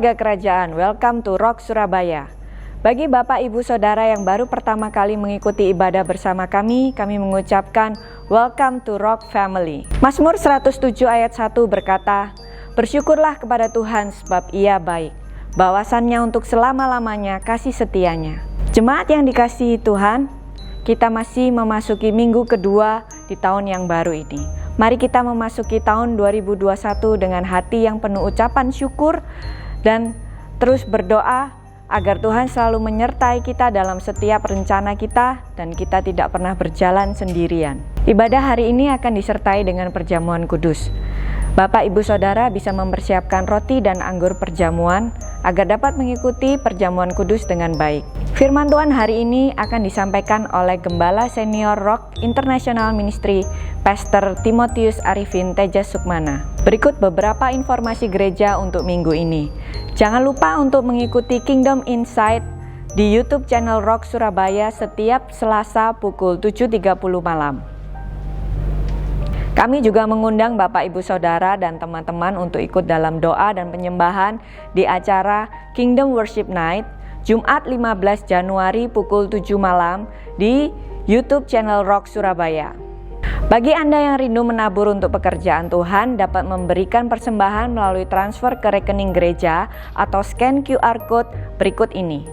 warga kerajaan, welcome to Rock Surabaya. Bagi Bapak Ibu Saudara yang baru pertama kali mengikuti ibadah bersama kami mengucapkan welcome to Rock Family. Mazmur 107 ayat 1 berkata, "Bersyukurlah kepada Tuhan sebab Ia baik, bawasannya untuk selama-lamanya kasih setianya." Jemaat yang dikasihi Tuhan, kita masih memasuki minggu kedua di tahun yang baru ini. Mari kita memasuki tahun 2021 dengan hati yang penuh ucapan syukur dan terus berdoa agar Tuhan selalu menyertai kita dalam setiap rencana kita dan kita tidak pernah berjalan sendirian. Ibadah hari ini akan disertai dengan perjamuan kudus. Bapak Ibu Saudara bisa mempersiapkan roti dan anggur perjamuan agar dapat mengikuti perjamuan kudus dengan baik. Firman Tuhan hari ini akan disampaikan oleh Gembala Senior Rock International Ministry, Pastor Timotius Arifin Teja Sukmana. Berikut beberapa informasi gereja untuk minggu ini. Jangan lupa untuk mengikuti Kingdom Insight di YouTube channel Rock Surabaya setiap Selasa pukul 7.30 malam. Kami juga mengundang Bapak Ibu Saudara dan teman-teman untuk ikut dalam doa dan penyembahan di acara Kingdom Worship Night Jumat 15 Januari pukul 7 malam di YouTube channel Rock Surabaya. Bagi Anda yang rindu menabur untuk pekerjaan Tuhan, dapat memberikan persembahan melalui transfer ke rekening gereja atau scan QR Code berikut ini.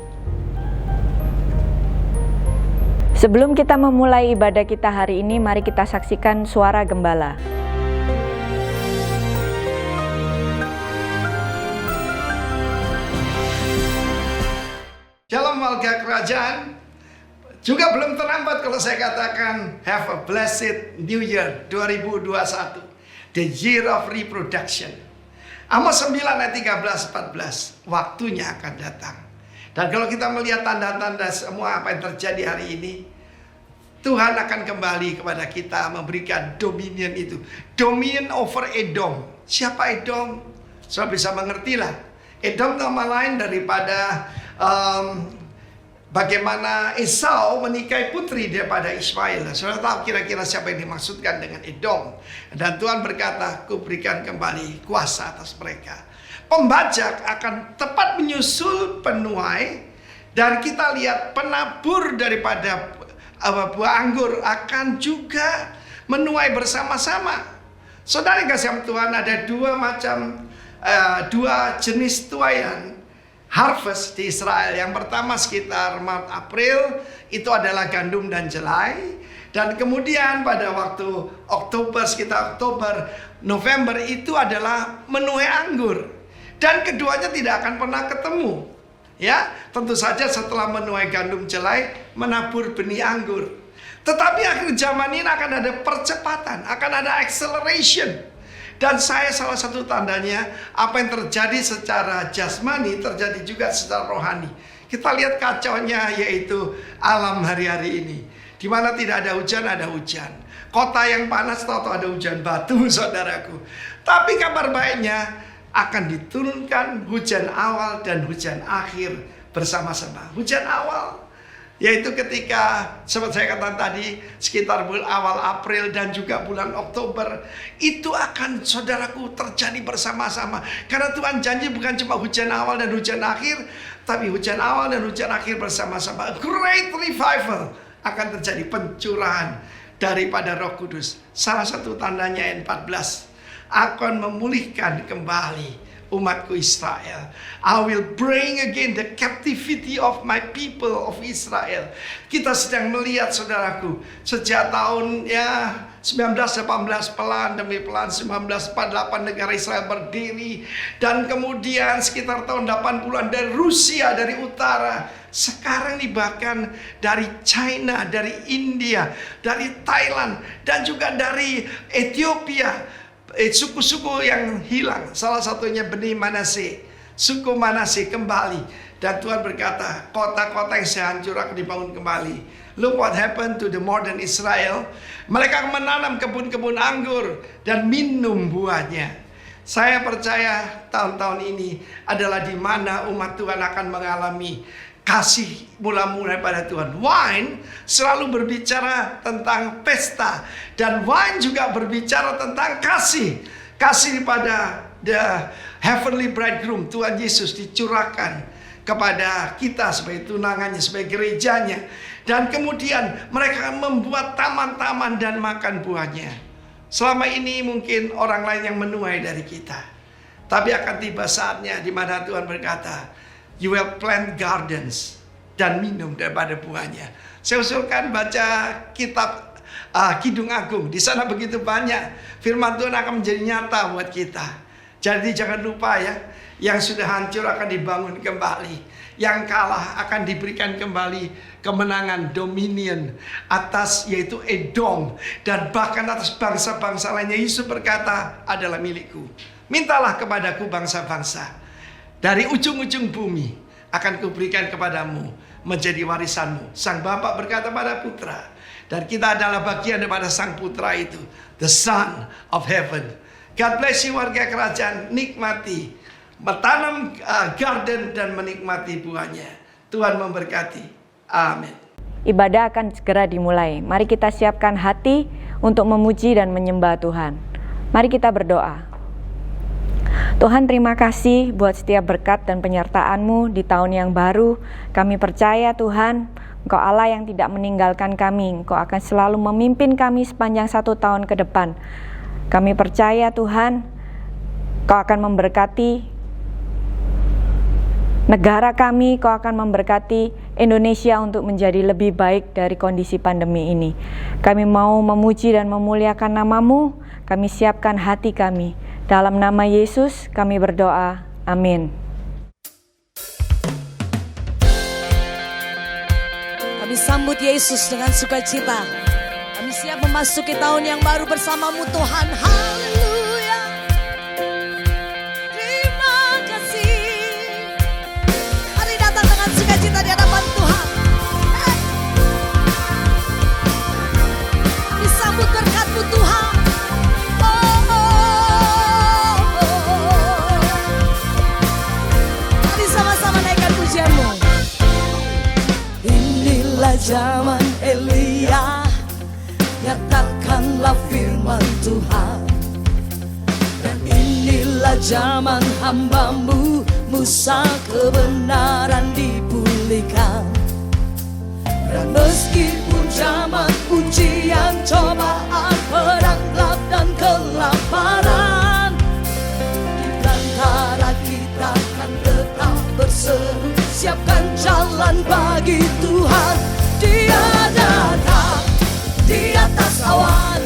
Sebelum kita memulai ibadah kita hari ini, mari kita saksikan suara gembala. Shalom warga kerajaan. Juga belum terlambat kalau saya katakan have a blessed new year 2021. The year of reproduction. Amos 9 ayat 13-14. Waktunya akan datang. Dan kalau kita melihat tanda-tanda semua apa yang terjadi hari ini, Tuhan akan kembali kepada kita memberikan dominion itu. Dominion over Edom. Siapa Edom? Saudara bisa mengertilah. Edom nama lain daripada bagaimana Esau menikahi putri daripada Ismail. Saudara tahu kira-kira siapa yang dimaksudkan dengan Edom. Dan Tuhan berkata, "Ku berikan kembali kuasa atas mereka." Pembajak akan tepat menyusul penuai. Dan kita lihat penabur daripada buah anggur akan juga menuai bersama-sama. Saudara yang kasih Tuhan, ada dua jenis tuaian harvest di Israel. Yang pertama sekitar Maret April itu adalah gandum dan jelai. Dan kemudian pada waktu Oktober, sekitar Oktober November itu adalah menuai anggur. Dan keduanya tidak akan pernah ketemu. Ya, tentu saja setelah menuai gandum jelai, menabur benih anggur. Tetapi akhir zaman ini akan ada percepatan, akan ada acceleration. Dan salah satu tandanya, apa yang terjadi secara jasmani, terjadi juga secara rohani. Kita lihat kacaunya yaitu alam hari-hari ini. Di mana tidak ada hujan, ada hujan. Kota yang panas, tahu-tahu ada hujan batu, saudaraku. Tapi kabar baiknya, akan diturunkan hujan awal dan hujan akhir bersama-sama. Hujan awal yaitu ketika seperti saya katakan tadi sekitar bulan awal April dan juga bulan Oktober itu akan saudaraku terjadi bersama-sama. Karena Tuhan janji bukan cuma hujan awal dan hujan akhir, tapi hujan awal dan hujan akhir bersama-sama. Great revival akan terjadi, pencurahan daripada Roh Kudus. Salah satu tandanya ayat 14. Akan memulihkan kembali umatku Israel. I will bring again the captivity of my people of Israel. Kita sedang melihat saudaraku, sejak tahun 1918 pelan demi pelan 1948 negara Israel berdiri. Dan kemudian sekitar tahun 80-an dari Rusia, dari utara. Sekarang nih bahkan dari China, dari India, dari Thailand, dan juga dari Ethiopia. Suku-suku yang hilang, salah satunya Bani Manase, suku Manase kembali. Dan Tuhan berkata, kota-kota yang sehancur akan dibangun kembali. Look what happened to the modern Israel. Mereka menanam kebun-kebun anggur dan minum buahnya. Saya percaya tahun-tahun ini adalah di mana umat Tuhan akan mengalami kasih mula-mula pada Tuhan. Wine selalu berbicara tentang pesta, dan wine juga berbicara tentang kasih. Kasih pada heavenly bridegroom, Tuhan Yesus dicurahkan kepada kita sebagai tunangannya, sebagai gerejanya. Dan kemudian mereka membuat taman-taman dan makan buahnya. Selama ini mungkin orang lain yang menuai dari kita. Tapi akan tiba saatnya di mana Tuhan berkata, you will plant gardens dan minum daripada buahnya. Saya usulkan baca kitab Kidung Agung. Di sana begitu banyak firman Tuhan akan menjadi nyata buat kita. Jadi jangan lupa ya, yang sudah hancur akan dibangun kembali. Yang kalah akan diberikan kembali kemenangan, dominion atas yaitu Edom. Dan bahkan atas bangsa-bangsa lainnya. Yesus berkata, adalah milikku. Mintalah kepadaku bangsa-bangsa. Dari ujung-ujung bumi akan kuberikan kepadamu menjadi warisanmu. Sang Bapa berkata pada putra. Dan kita adalah bagian daripada sang putra itu. The Son of Heaven. God bless you warga kerajaan. Nikmati. Bertanam garden dan menikmati buahnya. Tuhan memberkati. Amin. Ibadah akan segera dimulai. Mari kita siapkan hati untuk memuji dan menyembah Tuhan. Mari kita berdoa. Tuhan, terima kasih buat setiap berkat dan penyertaan-Mu di tahun yang baru. Kami percaya Tuhan, Engkau Allah yang tidak meninggalkan kami. Engkau akan selalu memimpin kami sepanjang 1 tahun ke depan. Kami percaya Tuhan, Engkau akan memberkati negara kami, Kau akan memberkati Indonesia untuk menjadi lebih baik dari kondisi pandemi ini. Kami mau memuji dan memuliakan nama-Mu, kami siapkan hati kami. Dalam nama Yesus kami berdoa, amin. Kami sambut Yesus dengan sukacita. Kami siap memasuki tahun yang baru bersama-Mu Tuhan. Haleluya. Terima kasih. Mari datang dengan sukacita di hadapan Tuhan. Disambut berkat-Mu Tuhan. Mari sama-sama naikkan pujian-Mu. Inilah zaman Elia, nyatakanlah firman Tuhan. Dan inilah zaman hamba-Mu Musa, kebenaran dipulihkan. Dan meskipun zaman ujian, cobaan, perang gelap dan kelaparan, di antara kita akan tetap berseru, siapkan jalan bagi Tuhan. Dia datang di atas awan,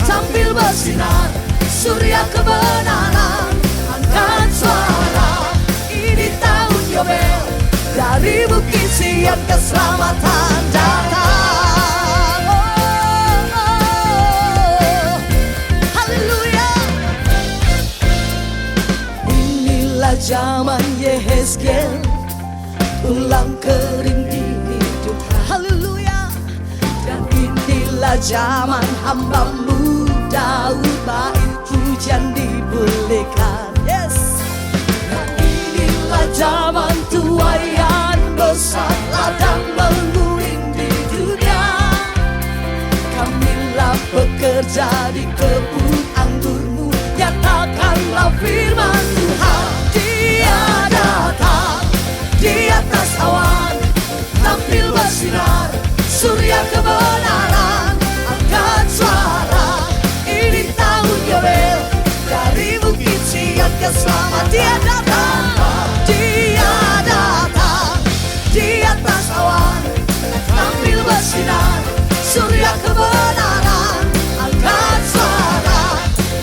sambil bersinar surya kebenaran. Angkat suara, ini tahun Yobel, dari Bukit Sion keselamatan datang. Haleluya. Inilah zaman Yehezkiel, ulang kering di hidup. Haleluya. Dan inilah zaman hamba-Mu Daud, bait pujian dipulihkan. Yes. Dan inilah zaman tuaian besar, ladang mengguling di dunia. Kamilah bekerja di kebun anggur-Mu, nyatakanlah firman Tuhan. Dia datang di atas awan, tampil bersinar surya kebenaran. Angkat suara, ini tahun Yobel, dari Bukit Sion keselamatan. Dia datang, Dia datang di atas awan, tampil bersinar surya kebenaran. Angkat suara,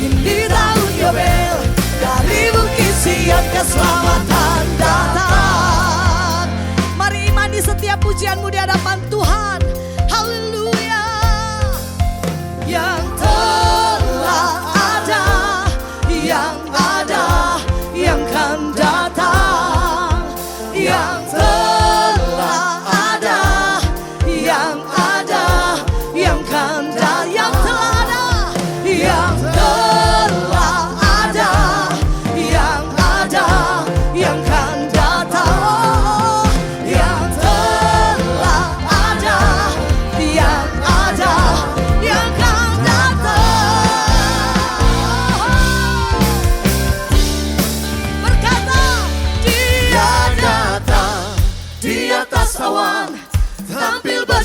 ini tahun Yobel, dari Bukit Sion keselamatan datang. Mari imani setiap pujian-Mu di hadapan Tuhan. Haleluya. Yang telah ada, yang ada, yang akan datang. Yang telah ada, yang ada,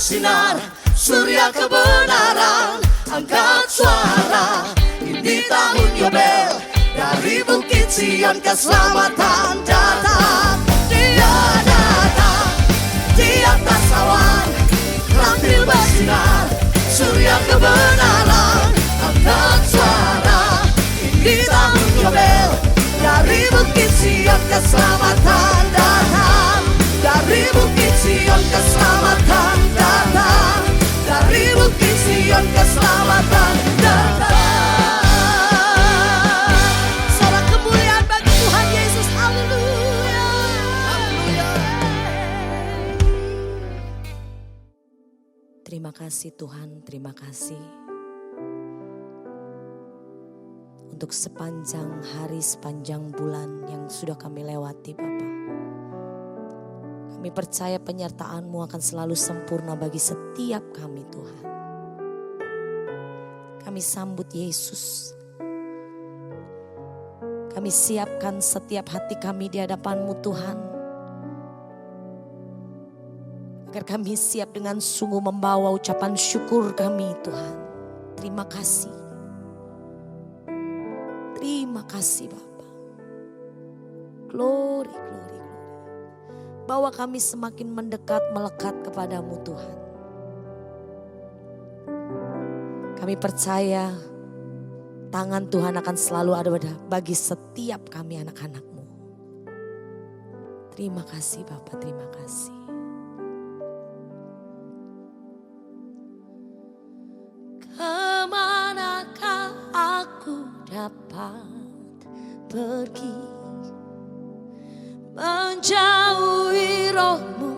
bersinar, surya kebenaran. Angkat suara, ini tahun Yobel. Dari Bukit Sion keselamatan datang. Dia datang di atas awan, tampil bersinar, surya kebenaran. Angkat suara, ini tahun Yobel. Dari Bukit Sion keselamatan datang. Dari Bukit Sion keselamatan datang. Dari Bukit Sion keselamatan datang. Salam kemuliaan bagi Tuhan Yesus. Haleluya. Haleluya. Terima kasih Tuhan, terima kasih untuk sepanjang hari, sepanjang bulan yang sudah kami lewati Bapa. Kami percaya penyertaan-Mu akan selalu sempurna bagi setiap kami Tuhan. Kami sambut Yesus. Kami siapkan setiap hati kami di hadapan-Mu Tuhan. Agar kami siap dengan sungguh membawa ucapan syukur kami Tuhan. Terima kasih. Terima kasih Bapa. Glory, glory, glory. Bawa kami semakin mendekat, melekat kepadamu Tuhan. Kami percaya tangan Tuhan akan selalu ada bagi setiap kami anak-anak-Mu. Terima kasih Bapa, terima kasih. Kemanakah aku dapat pergi, menjauhi Roh-Mu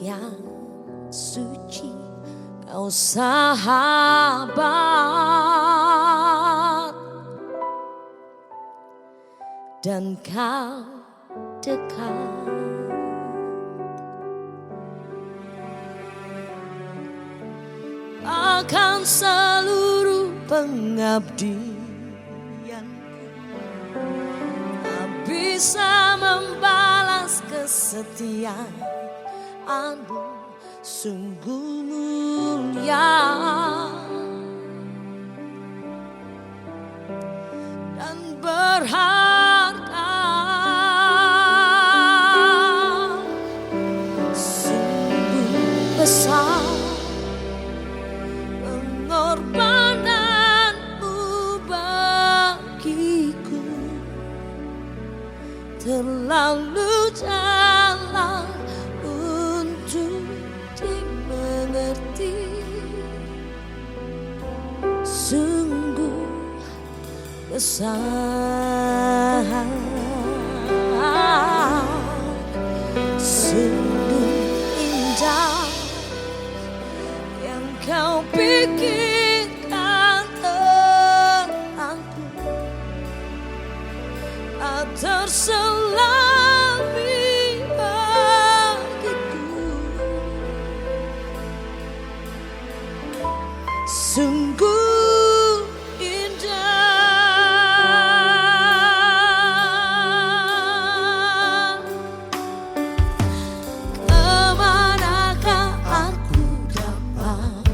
yang suci. Kau sahabat dan Kau dekat. Akan seluruh pengabdianku, tak bisa membalas kesetiaan-Mu, sungguh mulia dan berharga. Sungguh besar pengorbanan-Mu bagiku, terlalu dalam untuk dimengerti. Sungguh besar, sungguh indah yang Kau pikirkan tentangku, tak terselami bagiku. Sungguh indah. Kemanakah aku dapat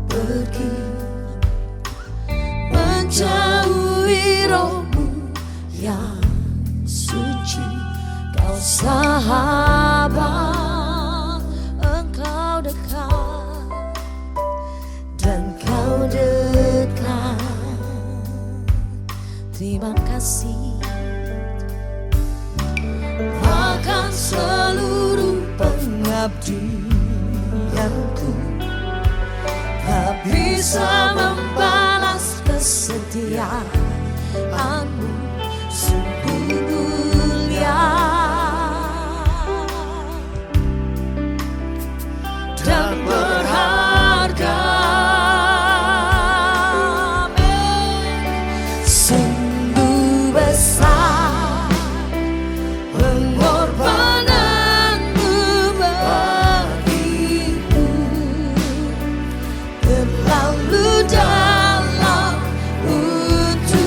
pergi, menjauhi Roh-Mu yang suci. Kau sahabat, Engkau dekat dan Kau dekat. Terima kasih. Akan seluruh pengabdianku, tak bisa membalas kesetiaan-Mu, sungguh mulia dan berharga. Sungguh besar pengorbanan-Mu bagiku, terlalu dalam untuk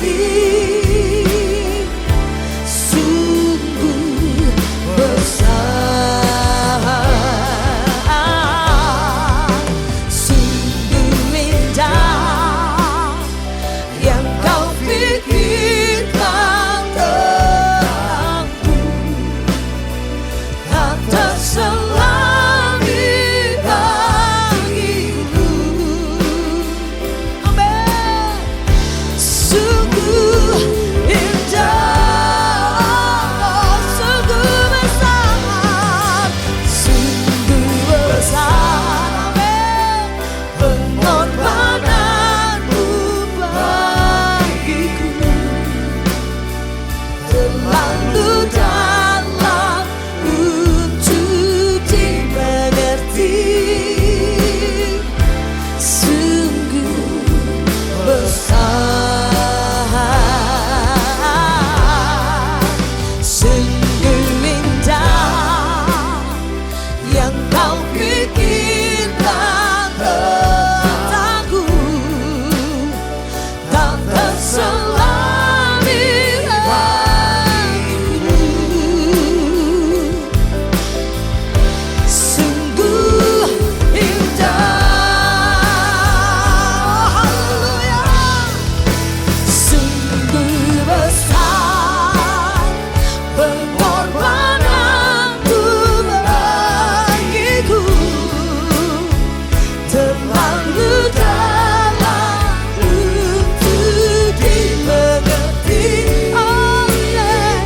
mengerti. Sungguh besar, sungguh indah yang kau pikirkan tentangku, tak terselami bagiku. Amin. Sungguh indah, sungguh besar, sungguh besar, amin, pengorbananmu bagiku, terlalu dalam untuk dimengerti. Sungguh besar, sungguh indah yang kau pikirkan tentangku, tak terselami bagiku. Sungguh indah, haleluya. Sungguh besar pengorbananmu bagiku, terlalu dalam untuk dimengerti. Oh yeah.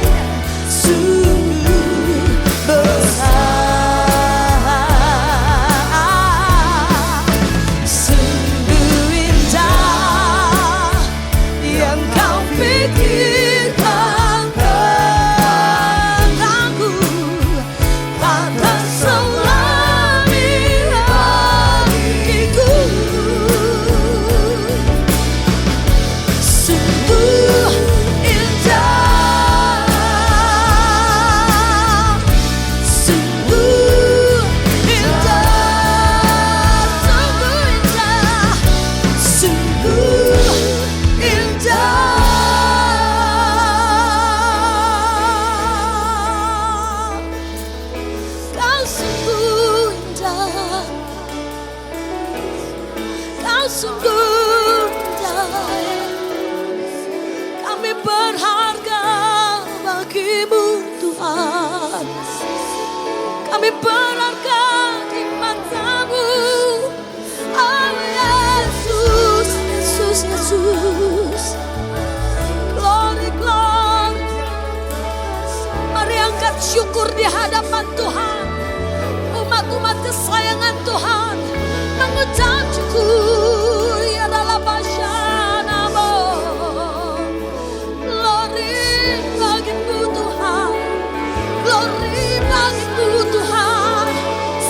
Sungguh besar, sungguh indah yang kau pikirkan tentangku, tak terselami bagiku. Sungguh indah, sungguh indah, sungguh indah. Kau sungguh indah, kau sungguh indah. Kami berharga bagimu Tuhan, kami berharga di matamu. Oh Yesus, Yesus, Yesus. Glory, glory. Mari angkat syukur di hadapan Tuhan. Umat-umat kesayangan Tuhan mengucap syukur ya dalam bahasanamu. Glory bagimu Tuhan, glory bagimu Tuhan.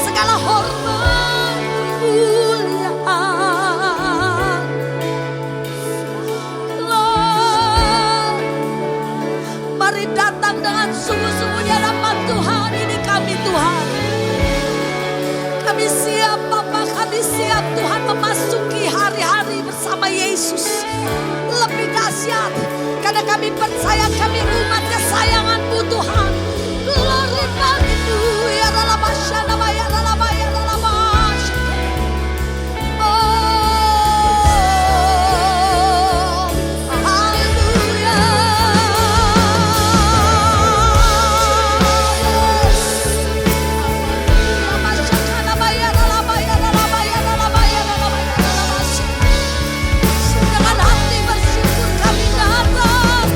Segala hormat kemuliaan. Lord, mari datang dengan sungguh-sungguh di hadapan Tuhan. Ini kami Tuhan, kami siap Bapa, kami siap Tuhan memasuki hari-hari bersama Yesus. Lebih dahsyat karena kami percaya kami umat kesayangan-Mu Tuhan. Glory bagimu ya dalam bahasanamu, ya dalam bahasa. Oh, haleluya. Dengan hati bersyukur kami datang.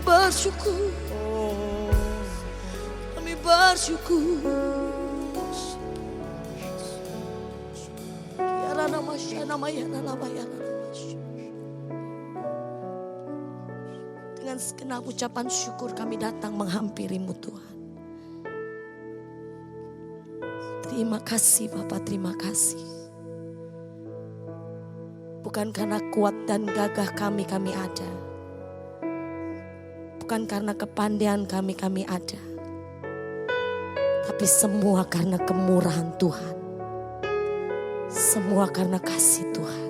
bersyukur, kami bersyukur. Kiara nama Dengan segenap ucapan syukur kami datang menghampirimu Tuhan. Terima kasih Bapa, terima kasih. Bukan karena kuat dan gagah kami ada. Bukan karena kepandaian kami ada. Tapi semua karena kemurahan Tuhan. Semua karena kasih Tuhan.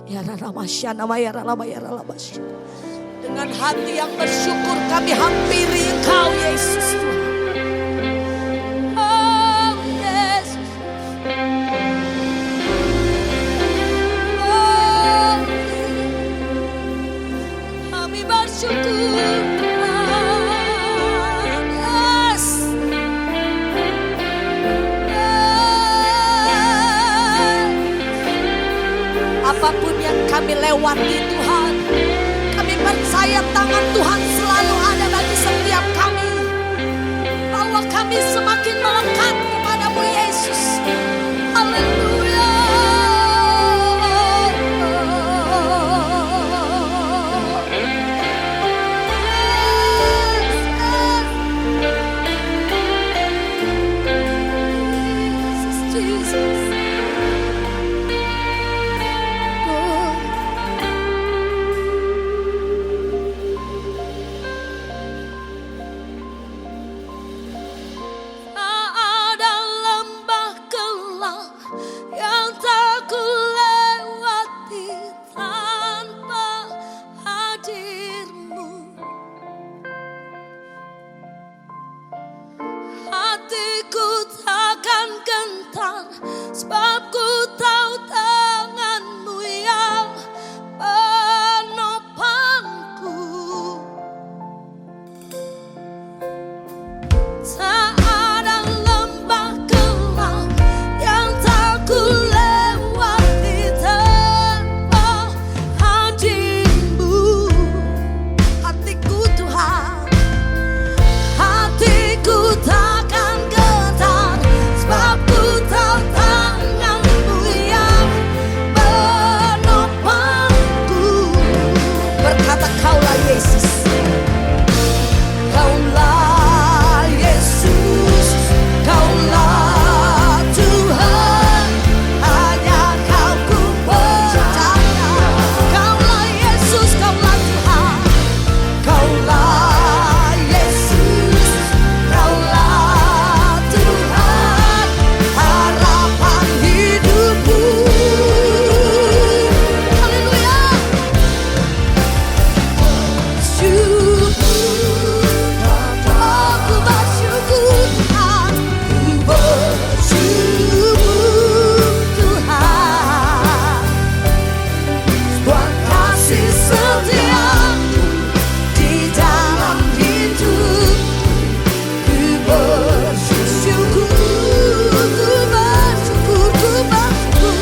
Ya Ramasyana, ya Rama, ya Ramasyana. Dengan hati yang bersyukur kami hampiri Engkau Yesus Tuhan. Oh Yesus. Oh, kami bersyukur. Apapun yang kami lewati Tuhan, kami percaya tangan Tuhan selalu ada bagi setiap kami. Bahwa kami semakin melekat kepadamu Yesus. Haleluya. Jesus. Sebab ku tahu tanganmu yang menopangku. Tak ada lembah gelap yang tak ku lewati tanpa hadirmu. Hatiku Tuhan, hatiku takkan gentar. Sebab ku tahu tanganmu yang menopangku. Berkata Kaulah Yesus, Kaulah Yesus, Kaulah Tuhan, hanya Kau ku percaya. Kaulah Yesus, Kaulah Tuhan, Kaulah Yesus, Kaulah Tuhan, harapan hidupku. Haleluya. Syukur, aku bersyukur Tuhan, ku bersyukur Tuhan. Buat kasih setiamu di dalam hidupku. Ku bersyukur, ku bersyukur, ku bersyukur,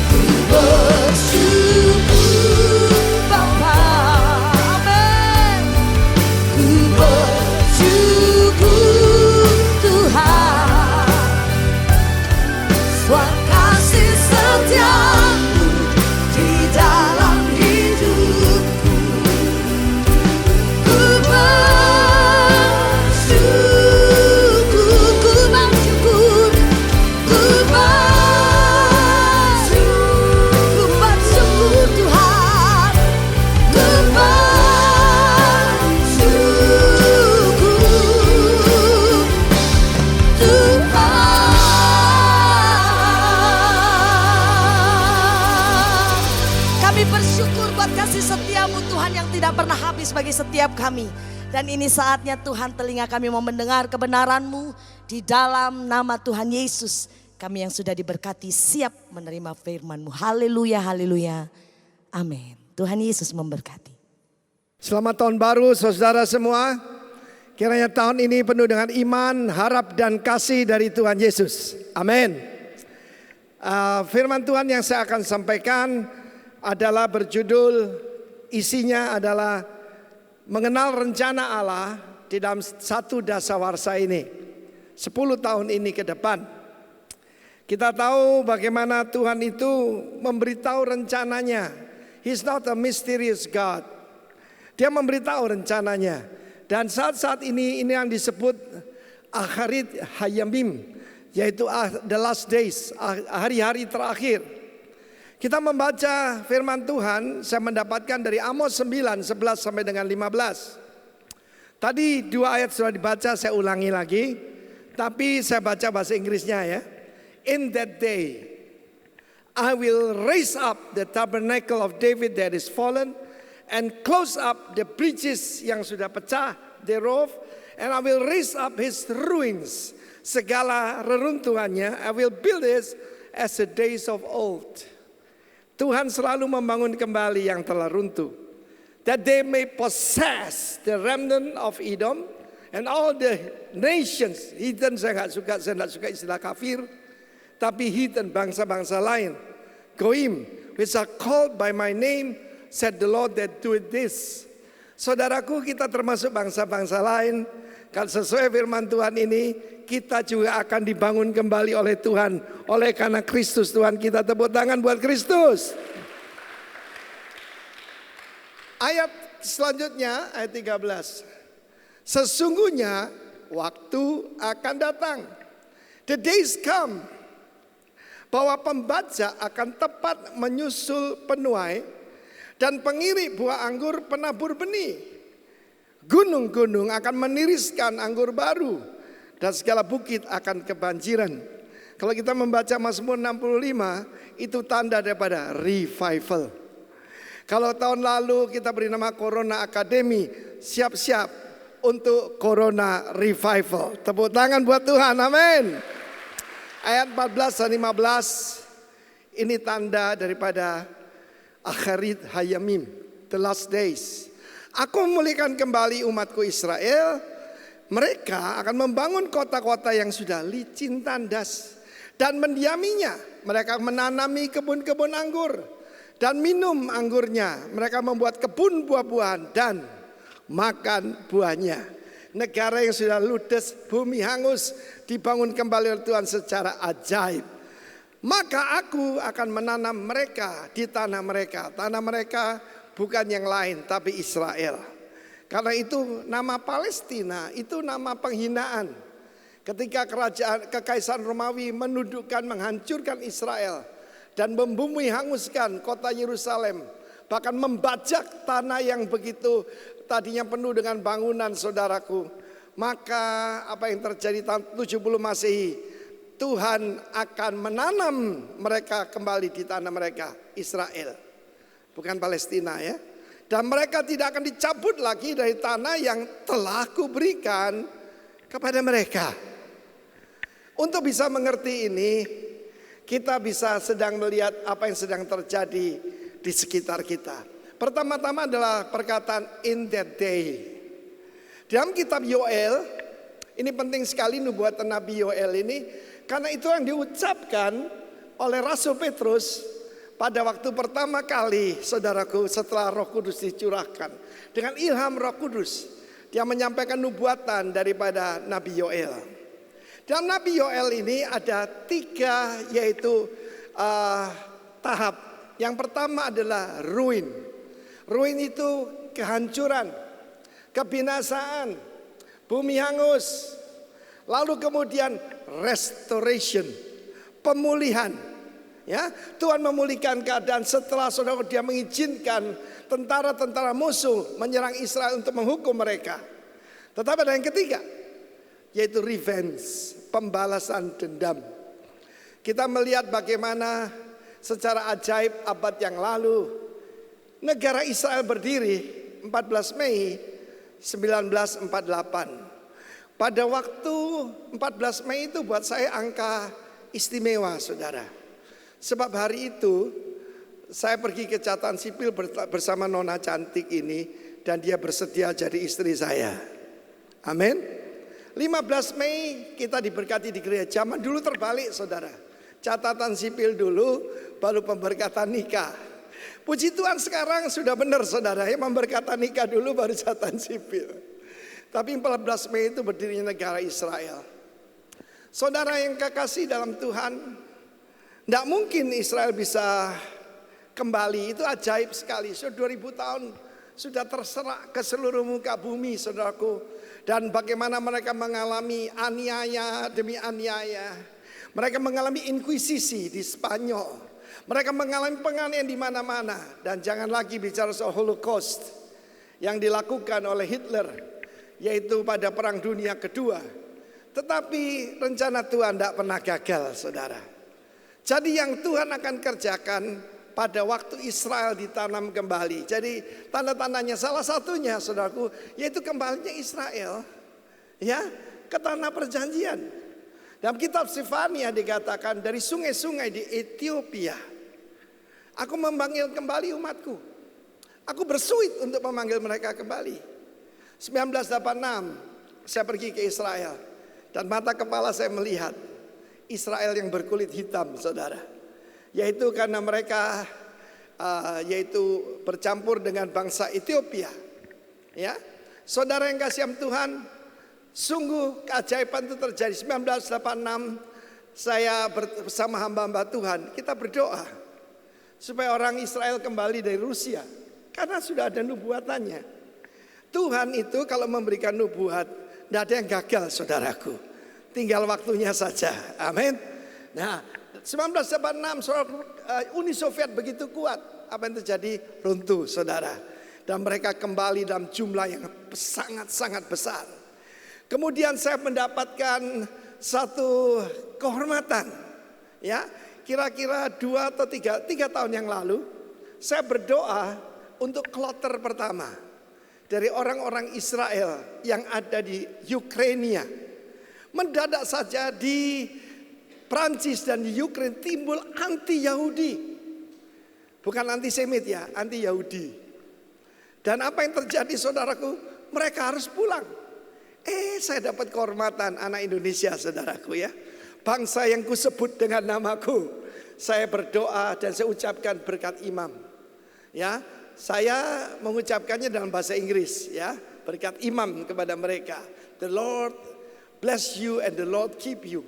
ku bersyukur Bapa, amin. Ku bersyukur Tuhan, buat kasih setiamu di dalam hidupku. Ku bersyukur, ku bersyukur, ku bersyukur Tuhan, ku bersyukur Tuhan. Kami bersyukur buat kasih setiamu Tuhan yang tidak pernah habis bagi setiap kami. Dan ini saatnya Tuhan, telinga kami mau mendengar kebenaran-Mu di dalam nama Tuhan Yesus. Kami yang sudah diberkati siap menerima firman-Mu. Haleluya, haleluya. Amin. Tuhan Yesus memberkati. Selamat tahun baru saudara semua. Kiranya tahun ini penuh dengan iman, harap dan kasih dari Tuhan Yesus. Amin. Firman Tuhan yang saya akan sampaikan adalah berjudul, isinya adalah mengenal rencana Allah di dalam satu dasawarsa ini. 10 tahun ini ke depan. Kita tahu bagaimana Tuhan itu memberitahu rencananya. He's not a mysterious God. Dia memberitahu rencananya. Dan saat-saat ini yang disebut Akhirat Hayamim, yaitu the last days, hari-hari terakhir. Kita membaca firman Tuhan, saya mendapatkan dari Amos 9, 11 sampai dengan 15. Tadi 2 ayat sudah dibaca, saya ulangi lagi. Tapi saya baca bahasa Inggrisnya ya. In that day, I will raise up the tabernacle of David that is fallen, and close up the breaches yang sudah pecah thereof, and I will raise up his ruins, segala reruntuhannya, I will build it as the days of old. Tuhan selalu membangun kembali yang telah runtuh, that they may possess the remnant of Edom and all the nations. Heathen saya tidak suka istilah kafir, tapi heathen bangsa-bangsa lain. Goim, which are called by my name, said the Lord that doeth this. Saudaraku, kita termasuk bangsa-bangsa lain. Kalau sesuai firman Tuhan ini, kita juga akan dibangun kembali oleh Tuhan. Oleh karena Kristus Tuhan kita, tepuk tangan buat Kristus. Ayat selanjutnya, ayat 13. Sesungguhnya waktu akan datang. The days come, bahwa pembajak akan tepat menyusul penuai, dan pengirik buah anggur penabur benih. Gunung-gunung akan meniriskan anggur baru, dan segala bukit akan kebanjiran. Kalau kita membaca Mazmur 65, itu tanda daripada revival. Kalau tahun lalu kita beri nama Corona Academy, siap-siap untuk Corona Revival. Tepuk tangan buat Tuhan, amin. Ayat 14 dan 15, ini tanda daripada Akhirat Hayamim, the last days. Aku memulihkan kembali umatku Israel. Mereka akan membangun kota-kota yang sudah licin tandas dan mendiaminya. Mereka menanami kebun-kebun anggur dan minum anggurnya. Mereka membuat kebun buah-buahan dan makan buahnya. Negara yang sudah ludes, bumi hangus, dibangun kembali oleh Tuhan secara ajaib. Maka aku akan menanam mereka di tanah mereka. Tanah mereka bukan yang lain tapi Israel. Karena itu nama Palestina itu nama penghinaan. Ketika kekaisaran Romawi menundukkan, menghancurkan Israel dan membumi hanguskan kota Yerusalem, bahkan membajak tanah yang begitu tadinya penuh dengan bangunan, saudaraku. Maka apa yang terjadi tahun 70 Masehi, Tuhan akan menanam mereka kembali di tanah mereka, Israel, bukan Palestina ya. Dan mereka tidak akan dicabut lagi dari tanah yang telah kuberikan kepada mereka. Untuk bisa mengerti ini, kita bisa sedang melihat apa yang sedang terjadi di sekitar kita. Pertama-tama adalah perkataan in that day. Dalam kitab Yoel, ini penting sekali nubuatan Nabi Yoel ini, karena itu yang diucapkan oleh Rasul Petrus pada waktu pertama kali, saudaraku, setelah Roh Kudus dicurahkan. Dengan ilham Roh Kudus, dia menyampaikan nubuatan daripada Nabi Yoel. Dalam Nabi Yoel ini ada 3 yaitu tahap. Yang pertama adalah ruin. Ruin itu kehancuran, kebinasaan, bumi hangus. Lalu kemudian restoration, pemulihan. Ya, Tuhan memulihkan keadaan setelah saudara dia mengizinkan tentara-tentara musuh menyerang Israel untuk menghukum mereka. Tetapi ada yang ketiga, yaitu revenge, pembalasan dendam. Kita melihat bagaimana secara ajaib abad yang lalu negara Israel berdiri 14 Mei 1948. Pada waktu 14 Mei itu buat saya angka istimewa, saudara. Sebab hari itu saya pergi ke catatan sipil bersama Nona cantik ini, dan dia bersedia jadi istri saya. Amin. 15 Mei kita diberkati di gereja. Zaman dulu terbalik, saudara. Catatan sipil dulu, baru pemberkatan nikah. Puji Tuhan sekarang sudah benar, saudara, ya, pemberkatan nikah dulu baru catatan sipil. Tapi 14 Mei itu berdirinya negara Israel. Saudara yang kekasih dalam Tuhan, Tidak mungkin Israel bisa kembali, itu ajaib sekali. Sudah 2000 tahun sudah terserak ke seluruh muka bumi, saudaraku. Dan bagaimana mereka mengalami aniaya demi aniaya. Mereka mengalami inkuisisi di Spanyol. Mereka mengalami penganiayaan di mana-mana. Dan jangan lagi bicara soal Holocaust yang dilakukan oleh Hitler, yaitu pada Perang Dunia Kedua. Tetapi rencana Tuhan tidak pernah gagal, saudara. Jadi yang Tuhan akan kerjakan pada waktu Israel ditanam kembali. Jadi tanda-tandanya salah satunya, saudaraku, yaitu kembalinya Israel ya ke tanah perjanjian. Dalam kitab Sefania dikatakan, dari sungai-sungai di Ethiopia aku memanggil kembali umatku. Aku bersuit untuk memanggil mereka kembali. 1986 saya pergi ke Israel, dan mata kepala saya melihat Israel yang berkulit hitam, saudara. Yaitu karena mereka yaitu bercampur dengan bangsa Ethiopia. Ya, saudara yang kasih Tuhan, sungguh keajaiban itu terjadi. 1986 saya bersama hamba-hamba Tuhan, kita berdoa supaya orang Israel kembali dari Rusia, karena sudah ada nubuatannya. Tuhan itu kalau memberikan nubuat, tidak ada yang gagal, saudaraku. Tinggal waktunya saja. Amin. Nah, 1986 Uni Soviet begitu kuat. Apa yang terjadi? Runtuh, saudara. Dan mereka kembali dalam jumlah yang sangat-sangat besar. Kemudian saya mendapatkan satu kehormatan. Ya, kira-kira 2 atau 3 tahun yang lalu, saya berdoa untuk kloter pertama dari orang-orang Israel yang ada di Ukraina. Mendadak saja di Prancis dan di Ukraina timbul anti-Yahudi. Bukan antisemit ya, anti-Yahudi. Dan apa yang terjadi, saudaraku? Mereka harus pulang. Saya dapat kehormatan anak Indonesia, saudaraku ya. Bangsa yang kusebut dengan namaku. Saya berdoa dan saya ucapkan berkat imam. Ya, saya mengucapkannya dalam bahasa Inggris ya. Berkat imam kepada mereka. The Lord bless you and the Lord keep you.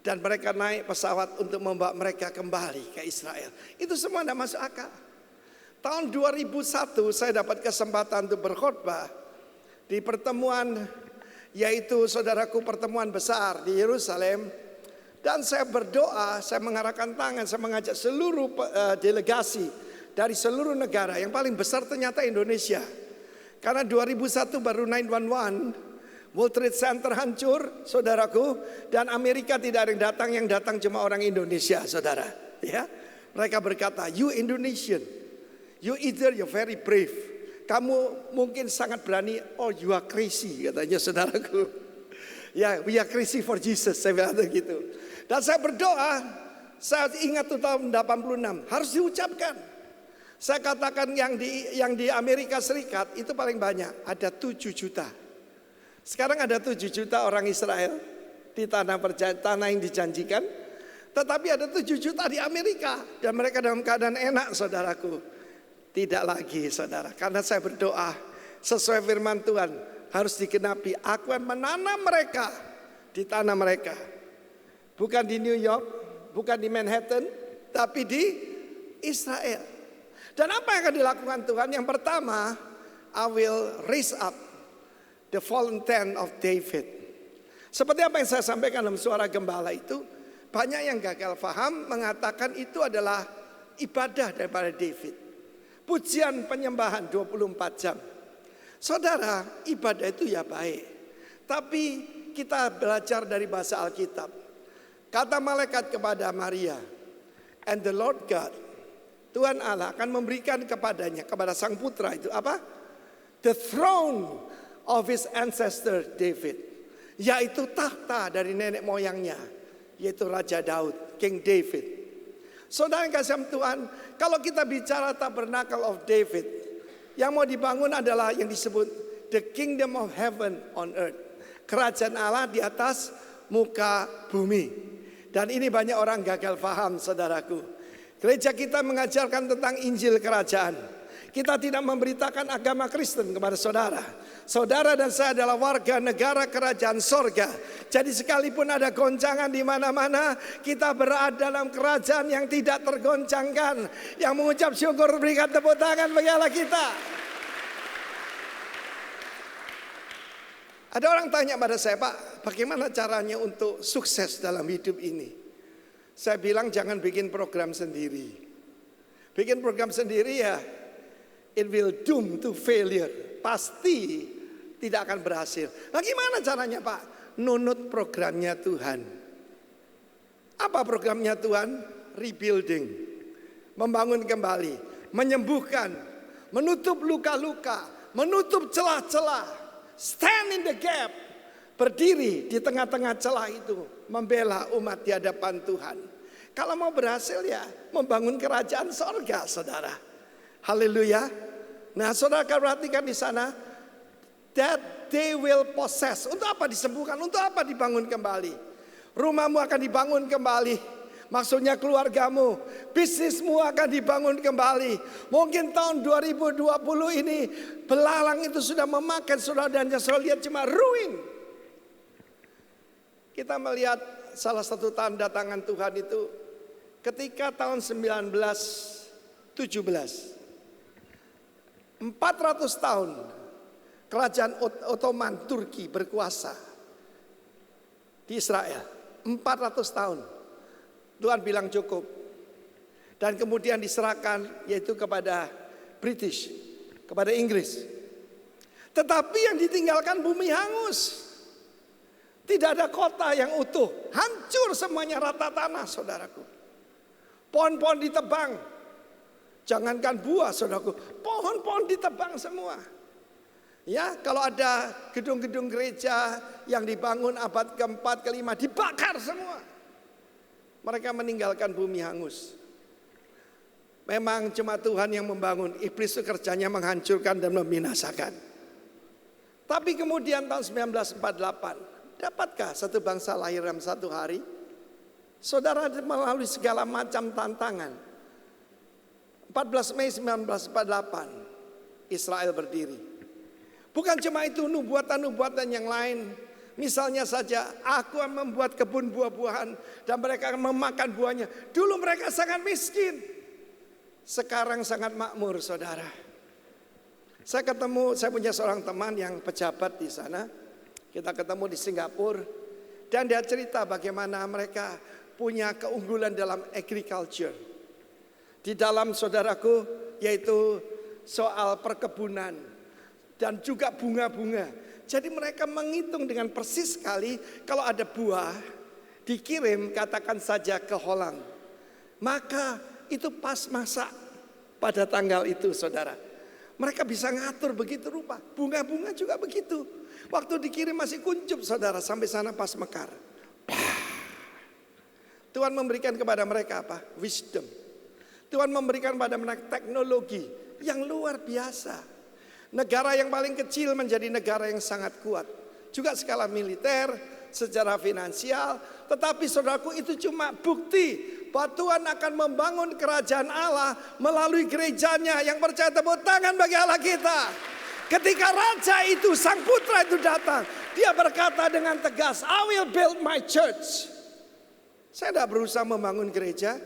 Dan mereka naik pesawat untuk membawa mereka kembali ke Israel. Itu semua tidak masuk akal. Tahun 2001 saya dapat kesempatan untuk berkhotbah di pertemuan, yaitu saudaraku, pertemuan besar di Yerusalem. Dan saya berdoa, saya mengarahkan tangan, saya mengajak seluruh delegasi dari seluruh negara. Yang paling besar ternyata Indonesia. Karena 2001 baru 911, World Trade Center hancur, saudaraku, dan Amerika tidak ada yang datang cuma orang Indonesia, saudara. Ya, mereka berkata, you Indonesian, you either you're very brave, kamu mungkin sangat berani, or you are crazy, katanya saudaraku. Ya, we are crazy for Jesus, saya bilang gitu. Dan saya berdoa, saya ingat tuh tahun 86 harus diucapkan. Saya katakan yang di Amerika Serikat itu paling banyak, ada 7 juta. Sekarang ada 7 juta orang Israel di tanah yang dijanjikan. Tetapi ada 7 juta di Amerika. Dan mereka dalam keadaan enak, saudaraku. Tidak lagi, saudara. Karena saya berdoa sesuai firman Tuhan, harus dikenapi. Aku akan menanam mereka di tanah mereka. Bukan di New York, bukan di Manhattan, tapi di Israel. Dan apa yang akan dilakukan Tuhan? Yang pertama, I will raise up the fallen tent of David. Seperti apa yang saya sampaikan dalam suara gembala itu, banyak yang gagal paham mengatakan itu adalah ibadah daripada David. Pujian penyembahan 24 jam. Saudara, ibadah itu ya baik. Tapi kita belajar dari bahasa Alkitab. Kata malaikat kepada Maria, and the Lord God, Tuhan Allah akan memberikan kepadanya, kepada sang putra itu apa? The throne of his ancestor David, yaitu tahta dari nenek moyangnya, yaitu Raja Daud, King David. Saudara yang kasih Tuhan, kalau kita bicara tabernacle of David, yang mau dibangun adalah yang disebut the kingdom of heaven on earth, kerajaan Allah di atas muka bumi. Dan ini banyak orang gagal paham, saudaraku. Gereja kita mengajarkan tentang Injil kerajaan. Kita tidak memberitakan agama Kristen kepada saudara. Saudara dan saya adalah warga negara kerajaan sorga. Jadi sekalipun ada goncangan di mana-mana, kita berada dalam kerajaan yang tidak tergoncangkan. Yang mengucap syukur, berikan tepuk tangan bagi Allah kita. Ada orang tanya pada saya, Pak, bagaimana caranya untuk sukses dalam hidup ini? Saya bilang jangan bikin program sendiri. Bikin program sendiri ya, it will doom to failure. Pasti tidak akan berhasil. Nah gimana caranya Pak? Nunut programnya Tuhan. Apa programnya Tuhan? Rebuilding. Membangun kembali. Menyembuhkan. Menutup luka-luka. Menutup celah-celah. Stand in the gap. Berdiri di tengah-tengah celah itu. Membela umat di hadapan Tuhan. Kalau mau berhasil ya membangun kerajaan sorga saudara. Haleluya. Nah saudara perhatikan di sana. That they will possess. Untuk apa disembuhkan? Untuk apa dibangun kembali? Rumahmu akan dibangun kembali. Maksudnya keluargamu. Bisnismu akan dibangun kembali. Mungkin tahun 2020 ini belalang itu sudah memakan saudara dan yang saudara lihat cuma ruin. Kita melihat salah satu tanda tangan Tuhan itu ketika tahun 1917. 400 tahun kerajaan Ottoman Turki berkuasa di Israel. 400 tahun. Tuhan bilang cukup. Dan kemudian diserahkan yaitu kepada British, kepada Inggris. Tetapi yang ditinggalkan bumi hangus. Tidak ada kota yang utuh. Hancur semuanya rata tanah saudaraku. Pohon-pohon ditebang. Jangankan buah saudaraku. Pohon-pohon ditebang semua. Ya, kalau ada gedung-gedung gereja yang dibangun abad ke-4, ke-5 dibakar semua. Mereka meninggalkan bumi hangus. Memang cuma Tuhan yang membangun. Iblis itu kerjanya menghancurkan dan membinasakan. Tapi kemudian tahun 1948, dapatkah satu bangsa lahir dalam satu hari? Saudara melalui segala macam tantangan. 14 Mei 1948, Israel berdiri. Bukan cuma itu, nubuatan-nubuatan yang lain. Misalnya saja, aku akan membuat kebun buah-buahan dan mereka akan memakan buahnya. Dulu mereka sangat miskin. Sekarang sangat makmur, saudara. Saya punya seorang teman yang pejabat di sana. Kita ketemu di Singapura. Dan dia cerita bagaimana mereka punya keunggulan dalam agriculture. Di dalam saudaraku, yaitu soal perkebunan. Dan juga bunga-bunga. Jadi mereka menghitung dengan persis sekali kalau ada buah dikirim katakan saja ke Holland. Maka itu pas masak pada tanggal itu saudara. Mereka bisa ngatur begitu rupa. Bunga-bunga juga begitu. Waktu dikirim masih kuncup saudara sampai sana pas mekar. Tuhan memberikan kepada mereka apa? Wisdom. Tuhan memberikan kepada mereka teknologi yang luar biasa. Negara yang paling kecil menjadi negara yang sangat kuat. Juga skala militer, secara finansial. Tetapi saudaraku itu cuma bukti bahwa Tuhan akan membangun kerajaan Allah melalui gerejanya. Yang percaya tepuk tangan bagi Allah kita. Ketika raja itu, sang putra itu datang. Dia berkata dengan tegas, I will build my church. Saya tidak berusaha membangun gereja.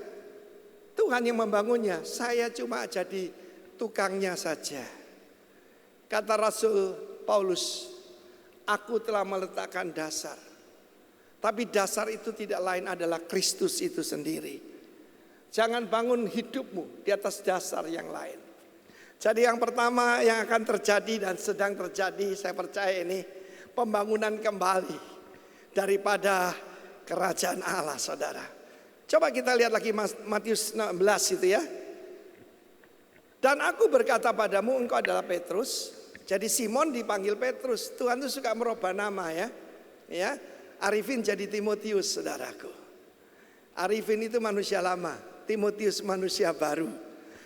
Tuhan yang membangunnya. Saya cuma jadi tukangnya saja. Kata Rasul Paulus, aku telah meletakkan dasar. Tapi dasar itu tidak lain adalah Kristus itu sendiri. Jangan bangun hidupmu di atas dasar yang lain. Jadi yang pertama yang akan terjadi dan sedang terjadi, saya percaya ini pembangunan kembali daripada kerajaan Allah, saudara. Coba kita lihat lagi Matius 16 itu ya. Dan aku berkata padamu, engkau adalah Petrus. Jadi Simon dipanggil Petrus. Tuhan itu suka merubah nama ya. Ya, Arifin jadi Timotius, saudaraku. Arifin itu manusia lama, Timotius manusia baru.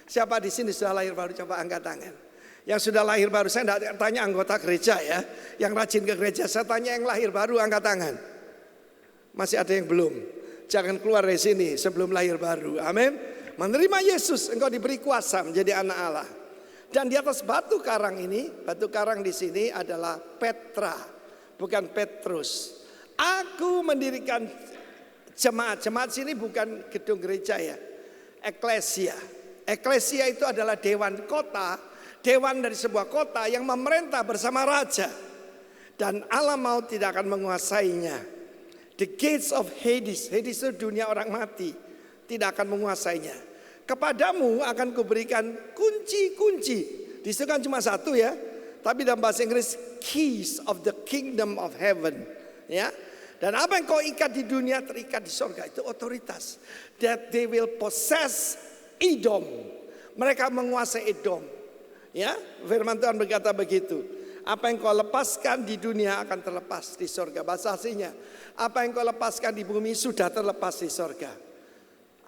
Siapa di sini sudah lahir baru? Coba angkat tangan. Yang sudah lahir baru, saya tidak tanya anggota gereja ya. Yang rajin ke gereja, saya tanya yang lahir baru angkat tangan. Masih ada yang belum. Jangan keluar dari sini sebelum lahir baru. Amin. Menerima Yesus, engkau diberi kuasa menjadi anak Allah. Dan di atas batu karang ini, batu karang di sini adalah Petra, bukan Petrus. Aku mendirikan jemaat. Jemaat sini bukan gedung gereja ya. Eklesia. Eklesia itu adalah dewan kota, dewan dari sebuah kota yang memerintah bersama raja. Dan alam maut tidak akan menguasainya. The gates of Hades, Hades itu dunia orang mati, tidak akan menguasainya. Kepadamu akan kuberikan kunci-kunci. Di situ kan cuma satu ya. Tapi dalam bahasa Inggris, keys of the kingdom of heaven. Ya. Dan apa yang kau ikat di dunia terikat di surga. Itu otoritas. That they will possess Edom. Mereka menguasai Edom. Ya, firman Tuhan berkata begitu. Apa yang kau lepaskan di dunia akan terlepas di surga. Bahasa aslinya, apa yang kau lepaskan di bumi sudah terlepas di surga.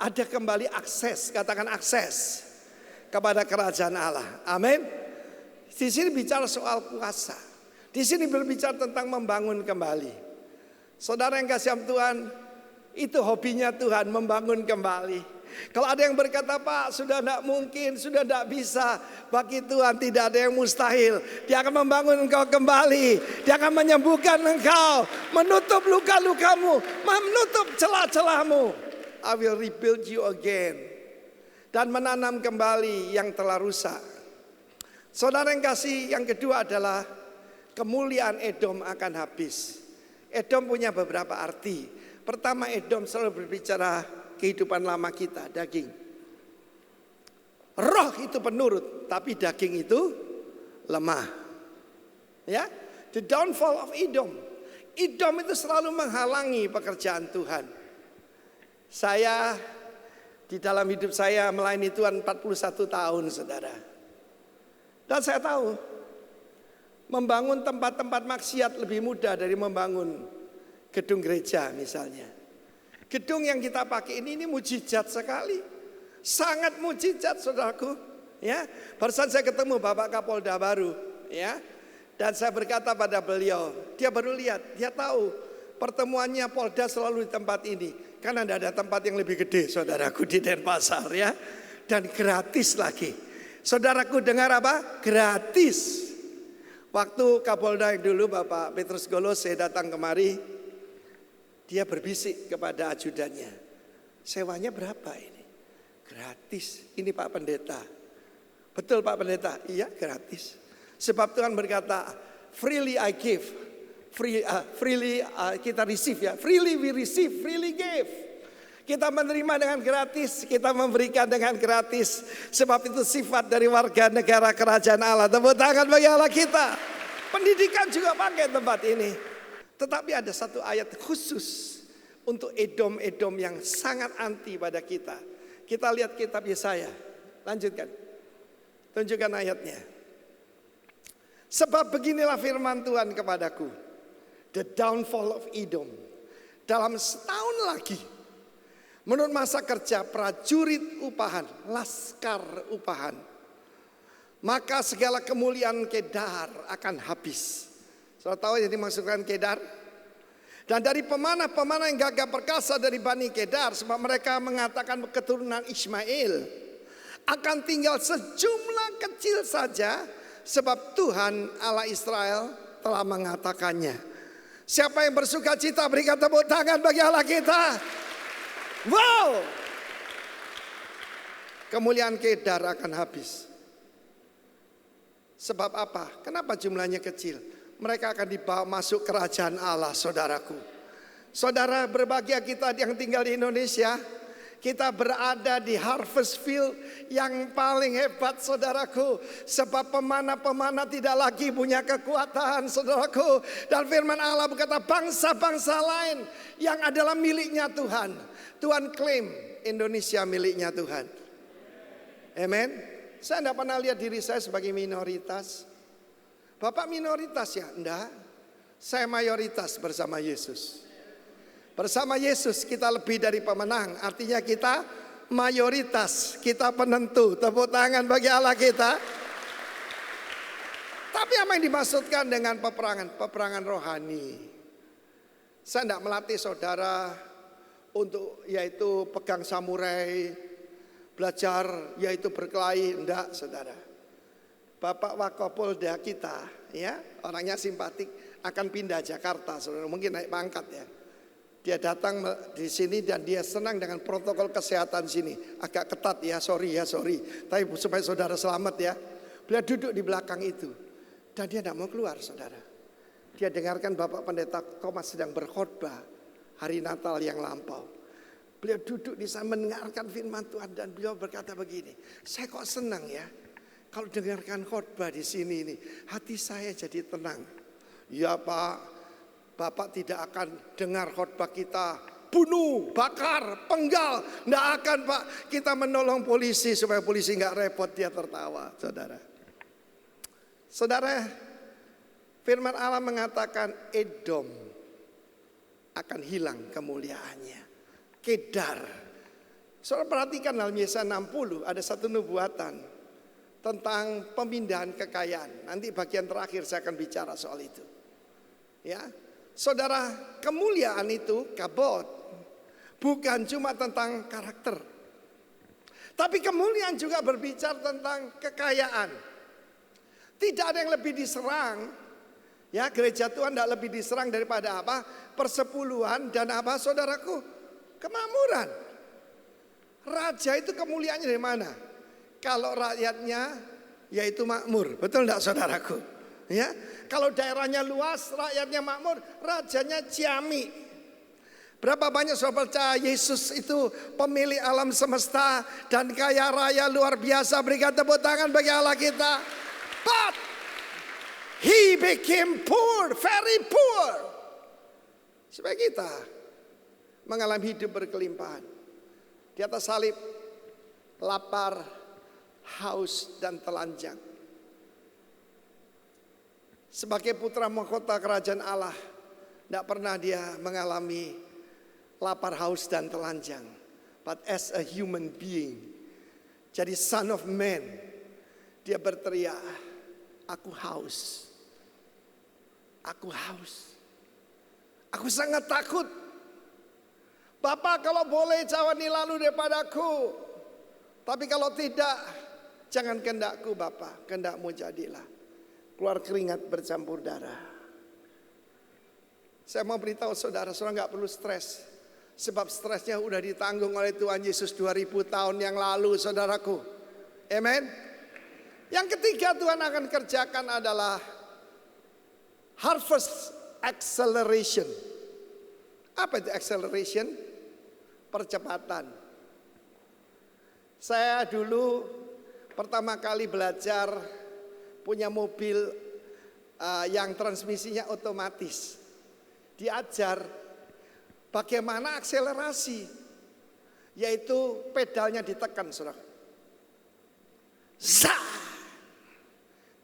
Ada kembali akses, katakan akses kepada kerajaan Allah. Amin. Di sini bicara soal kuasa. Di sini berbicara tentang membangun kembali. Saudara yang kasih Tuhan, itu hobinya Tuhan, membangun kembali. Kalau ada yang berkata, Pak, sudah tidak mungkin, sudah tidak bisa, bagi Tuhan tidak ada yang mustahil. Dia akan membangun engkau kembali. Dia akan menyembuhkan engkau, menutup luka-lukamu, menutup celah-celahmu. I will rebuild you again. Dan menanam kembali yang telah rusak. Saudara yang kasih, yang kedua adalah kemuliaan Edom akan habis. Edom punya beberapa arti. Pertama, Edom selalu berbicara kehidupan lama kita, daging. Roh itu penurut, tapi daging itu lemah. Ya, the downfall of Edom. Edom itu selalu menghalangi pekerjaan Tuhan. Saya di dalam hidup saya melayani Tuhan 41 tahun, saudara. Dan saya tahu membangun tempat-tempat maksiat lebih mudah dari membangun gedung gereja misalnya. Gedung yang kita pakai ini mujizat sekali. Sangat mujizat, saudaraku. Ya, barusan saya ketemu Bapak Kapolda baru, ya. Dan saya berkata pada beliau, dia baru lihat, dia tahu pertemuannya Polda selalu di tempat ini. Karena tidak ada tempat yang lebih gede, saudaraku, di Denpasar, ya. Dan gratis lagi. Saudaraku dengar apa? Gratis. Waktu Kapolda yang dulu Bapak Petrus Golos saya datang kemari, dia berbisik kepada ajudannya. Sewanya berapa ini? Gratis. Ini Pak Pendeta. Betul Pak Pendeta? Iya, gratis. Sebab Tuhan berkata, freely I give. Freely kita receive ya. Freely we receive, freely give. Kita menerima dengan gratis, kita memberikan dengan gratis. Sebab itu sifat dari warga negara kerajaan Allah. Tepuk tangan bagi Allah kita. Pendidikan juga pakai tempat ini. Tetapi ada satu ayat khusus untuk Edom-Edom yang sangat anti pada kita. Kita lihat kitab Yesaya. Lanjutkan. Tunjukkan ayatnya. Sebab beginilah firman Tuhan kepadaku. The downfall of Edom. Dalam setahun lagi, menurut masa kerja prajurit upahan, laskar upahan, maka segala kemuliaan Kedar akan habis. Saudara tahu yang dimaksudkan Kedar? Dan dari pemanah-pemanah yang gagah perkasa dari Bani Kedar, sebab mereka mengatakan keturunan Ismail, akan tinggal sejumlah kecil saja, sebab Tuhan Allah Israel telah mengatakannya. Siapa yang bersuka cita berikan tepuk tangan bagi Allah kita. Wow. Kemuliaan Kedar akan habis. Sebab apa? Kenapa jumlahnya kecil? Mereka akan dibawa masuk kerajaan Allah, saudaraku. Saudara, berbahagia kita yang tinggal di Indonesia. Kita berada di harvest field yang paling hebat, saudaraku. Sebab pemanah-pemanah tidak lagi punya kekuatan, saudaraku. Dan firman Allah berkata, bangsa-bangsa lain yang adalah miliknya Tuhan. Tuhan klaim Indonesia miliknya Tuhan. Amen. Saya tidak pernah lihat diri saya sebagai minoritas. Bapak minoritas ya? Enggak. Saya mayoritas bersama Yesus. Bersama Yesus kita lebih dari pemenang. Artinya kita mayoritas, kita penentu. Tepuk tangan bagi Allah kita. Tapi apa yang dimaksudkan dengan peperangan? Peperangan rohani. Saya tidak melatih saudara untuk yaitu pegang samurai, belajar yaitu berkelahi. Enggak, saudara. Bapak Wakapolda kita, ya, orangnya simpatik, akan pindah Jakarta, saudara, mungkin naik pangkat ya. Dia datang di sini dan dia senang dengan protokol kesehatan sini. Agak ketat ya, sorry. Tapi supaya saudara selamat ya. Beliau duduk di belakang itu. Dan dia tidak mau keluar, saudara. Dia dengarkan Bapak Pendeta Thomas sedang berkhotbah hari Natal yang lampau. Beliau duduk di sana mendengarkan firman Tuhan dan beliau berkata begini, saya kok senang ya kalau dengarkan khotbah di sini ini, hati saya jadi tenang. Ya Pak, Bapak tidak akan dengar khotbah kita bunuh, bakar, penggal, tidak akan Pak. Kita menolong polisi supaya polisi nggak repot. Dia tertawa, saudara. Saudara, firman Allah mengatakan Edom akan hilang kemuliaannya. Kedar. Saudara perhatikan dalam Yesaya 60 ada satu nubuatan tentang pemindahan kekayaan. Nanti bagian terakhir saya akan bicara soal itu. Ya, saudara, kemuliaan itu kabot bukan cuma tentang karakter, tapi kemuliaan juga berbicara tentang kekayaan. Tidak ada yang lebih diserang. Ya, gereja Tuhan tidak lebih diserang daripada apa? Persepuluhan dan apa, saudaraku? Kemakmuran. Raja itu kemuliaannya dari mana? Kalau rakyatnya yaitu makmur, betul tidak saudaraku? Ya, kalau daerahnya luas, rakyatnya makmur, rajanya ciamik. Berapa banyak saudara percaya Yesus itu pemilik alam semesta dan kaya raya luar biasa? Berikan tepuk tangan bagi Allah kita. But he became poor, very poor. Supaya kita mengalami hidup berkelimpahan. Di atas salib, lapar, haus, dan telanjang. Sebagai putra mahkota kerajaan Allah, tidak pernah dia mengalami lapar, haus, dan telanjang. But as a human being, jadi son of man, dia berteriak, aku haus. Aku haus. Aku sangat takut. Bapak kalau boleh jawani lalu daripadaku. Tapi kalau tidak, jangan kehendakku Bapak, kehendakmu jadilah. Keluar keringat bercampur darah. Saya mau beritahu saudara nggak perlu stres. Sebab stresnya udah ditanggung oleh Tuhan Yesus 2000 tahun yang lalu, saudaraku. Amen. Yang ketiga Tuhan akan kerjakan adalah harvest acceleration. Apa itu acceleration? Percepatan. Saya dulu pertama kali belajar punya mobil yang transmisinya otomatis. Diajar bagaimana akselerasi, yaitu pedalnya ditekan, saudara. Zah!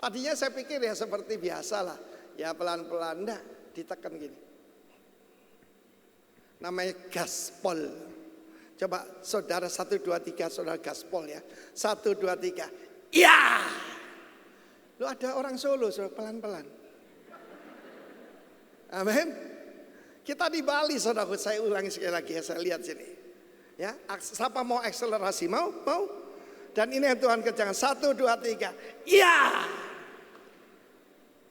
Tadinya saya pikir ya seperti biasa lah, ya pelan-pelan, enggak, ditekan gini. Namanya gaspol. Coba saudara 1, 2, 3 saudara gaspol ya. 1, 2, 3. Ya. Lu ada orang Solo saudara pelan-pelan. Amin. Kita di Bali saudara, saya ulangi sekali lagi ya, saya lihat sini. Ya, siapa mau akselerasi? Mau? Dan ini yang Tuhan kerjakan. 1, 2, 3. Ya.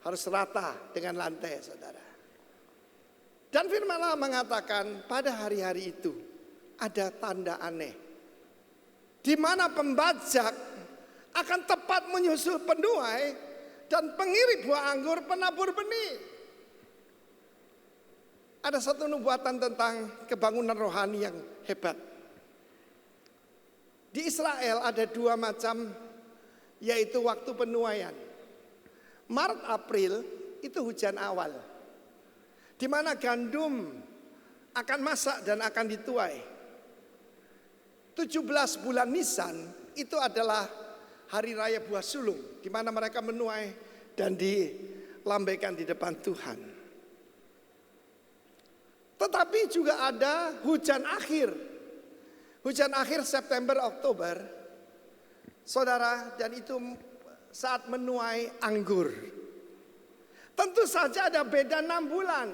Harus rata dengan lantai saudara. Dan firman Allah mengatakan pada hari-hari itu ada tanda aneh, di mana pembajak akan tepat menyusul penuai dan pengirim buah anggur penabur benih. Ada satu nubuatan tentang kebangunan rohani yang hebat. Di Israel ada 2 macam, yaitu waktu penuaian. Maret April itu hujan awal, di mana gandum akan masak dan akan dituai. 17 bulan Nisan itu adalah hari raya buah sulung, di mana mereka menuai dan dilambaikan di depan Tuhan. Tetapi juga ada hujan akhir. Hujan akhir September, Oktober. Saudara, dan itu saat menuai anggur. Tentu saja ada beda 6 bulan.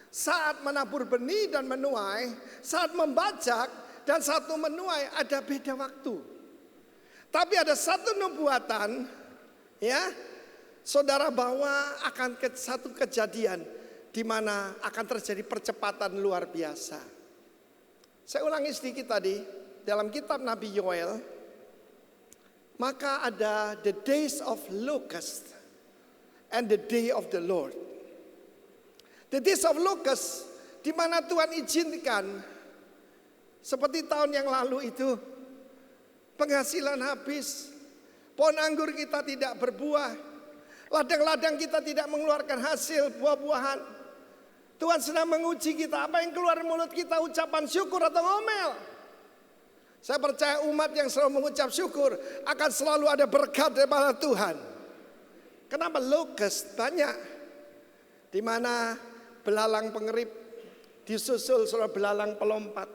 Saat menabur benih dan menuai, saat membajak dan satu menuai, ada beda waktu. Tapi ada satu nubuatan Ya, saudara bawa akan satu kejadian di mana akan terjadi percepatan luar biasa. Saya ulangi sedikit tadi, dalam kitab Nabi Yoel, maka ada the days of locust and the day of the Lord. The days of locust, di mana Tuhan izinkan seperti tahun yang lalu itu penghasilan habis, pohon anggur kita tidak berbuah, ladang-ladang kita tidak mengeluarkan hasil buah-buahan. Tuhan sedang menguji kita, apa yang keluar mulut kita, ucapan syukur atau ngomel. Saya percaya umat yang selalu mengucap syukur akan selalu ada berkat daripada Tuhan. Kenapa locust banyak? Di mana belalang pengerip disusul saudara belalang pelompat.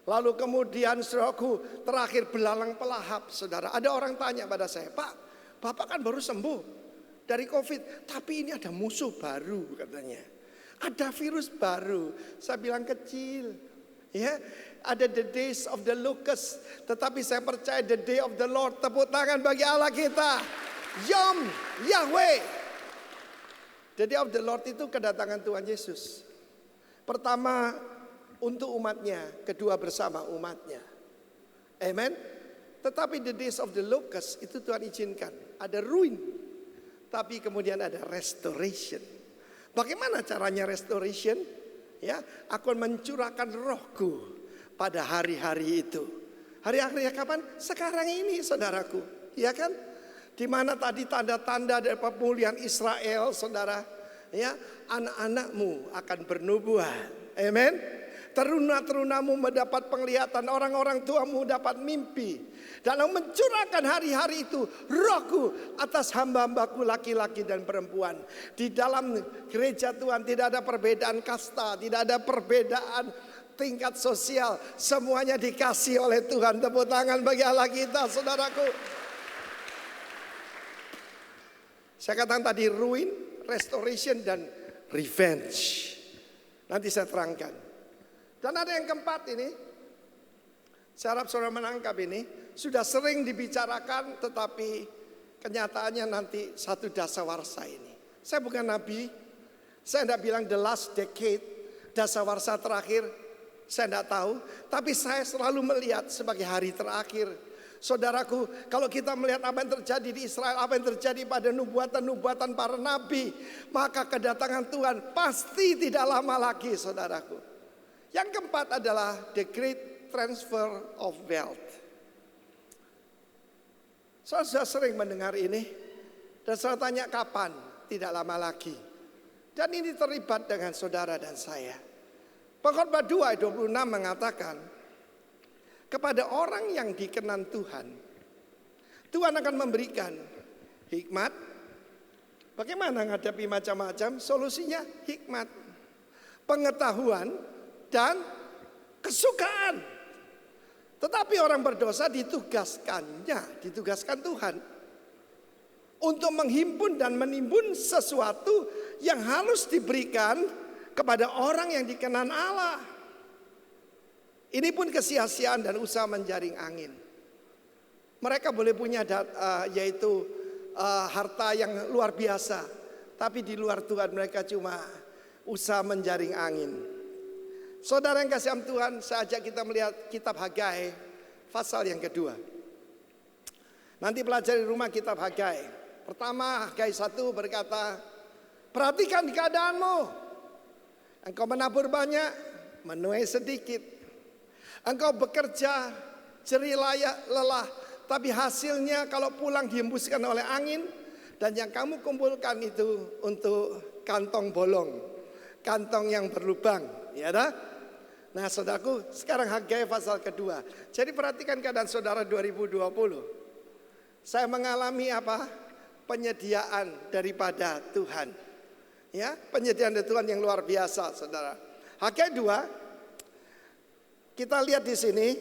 Lalu kemudian saudaraku terakhir belalang pelahap, saudara. Ada orang tanya pada saya, Pak, Bapak kan baru sembuh dari COVID, tapi ini ada musuh baru katanya. Ada virus baru. Saya bilang kecil. Ya, ada the days of the locust, tetapi saya percaya the day of the Lord. Tepuk tangan bagi Allah kita. Yom Yahweh. The day of the Lord itu kedatangan Tuhan Yesus. Pertama untuk umatnya, kedua bersama umatnya. Amen. Tetapi the days of the locust itu Tuhan izinkan. Ada ruin, tapi kemudian ada restoration. Bagaimana caranya restoration? Ya, aku mencurahkan rohku pada hari-hari itu. Hari-harinya kapan? Sekarang ini, saudaraku. Ya kan? Di mana tadi tanda-tanda dari pemulihan Israel, saudara. Ya, anak-anakmu akan bernubuat. Amen. Teruna-terunamu mendapat penglihatan, orang-orang tuamu dapat mimpi. Dan mencurahkan hari-hari itu rohku atas hamba-hambaku laki-laki dan perempuan. Di dalam gereja Tuhan tidak ada perbedaan kasta, tidak ada perbedaan tingkat sosial. Semuanya dikasih oleh Tuhan. Tepuk tangan bagi Allah kita, saudaraku. Saya katakan tadi ruin, restoration, dan revenge. Nanti saya terangkan. Dan ada yang keempat ini, saya harap saudara menangkap ini, sudah sering dibicarakan tetapi kenyataannya nanti satu dasawarsa ini. Saya bukan nabi, saya tidak bilang the last decade, dasawarsa terakhir, saya tidak tahu. Tapi saya selalu melihat sebagai hari terakhir. Saudaraku, kalau kita melihat apa yang terjadi di Israel, apa yang terjadi pada nubuatan-nubuatan para nabi, maka kedatangan Tuhan pasti tidak lama lagi, saudaraku. Yang keempat adalah the great transfer of wealth. Saya sudah sering mendengar ini dan saya tanya kapan? Tidak lama lagi. Dan ini terlibat dengan saudara dan saya. Pengkhotbah 2 ayat 26 mengatakan, kepada orang yang dikenan Tuhan, Tuhan akan memberikan hikmat. Bagaimana menghadapi macam-macam? Solusinya hikmat, pengetahuan, dan kesukaan. Tetapi orang berdosa ditugaskan Tuhan untuk menghimpun dan menimbun sesuatu yang harus diberikan kepada orang yang dikenan Allah. Ini pun kesia-siaan dan usaha menjaring angin. Mereka boleh punya harta yang luar biasa, tapi di luar Tuhan mereka cuma usaha menjaring angin. Saudara yang kasih Tuhan, saya ajak kita melihat kitab Hagai pasal yang kedua. Nanti pelajari rumah kitab Hagai. Pertama, Hagai 1 berkata, perhatikan keadaanmu. Engkau menabur banyak, menuai sedikit. Engkau bekerja jerih lelah, tapi hasilnya kalau pulang dihembuskan oleh angin. Dan yang kamu kumpulkan itu untuk kantong bolong, kantong yang berlubang. Ya dah? Nah saudaraku, sekarang Hagai pasal kedua. Jadi perhatikan keadaan saudara 2020. Saya mengalami apa? Penyediaan daripada Tuhan. Ya, penyediaan dari Tuhan yang luar biasa, saudara. Hagai 2, kita lihat di sini.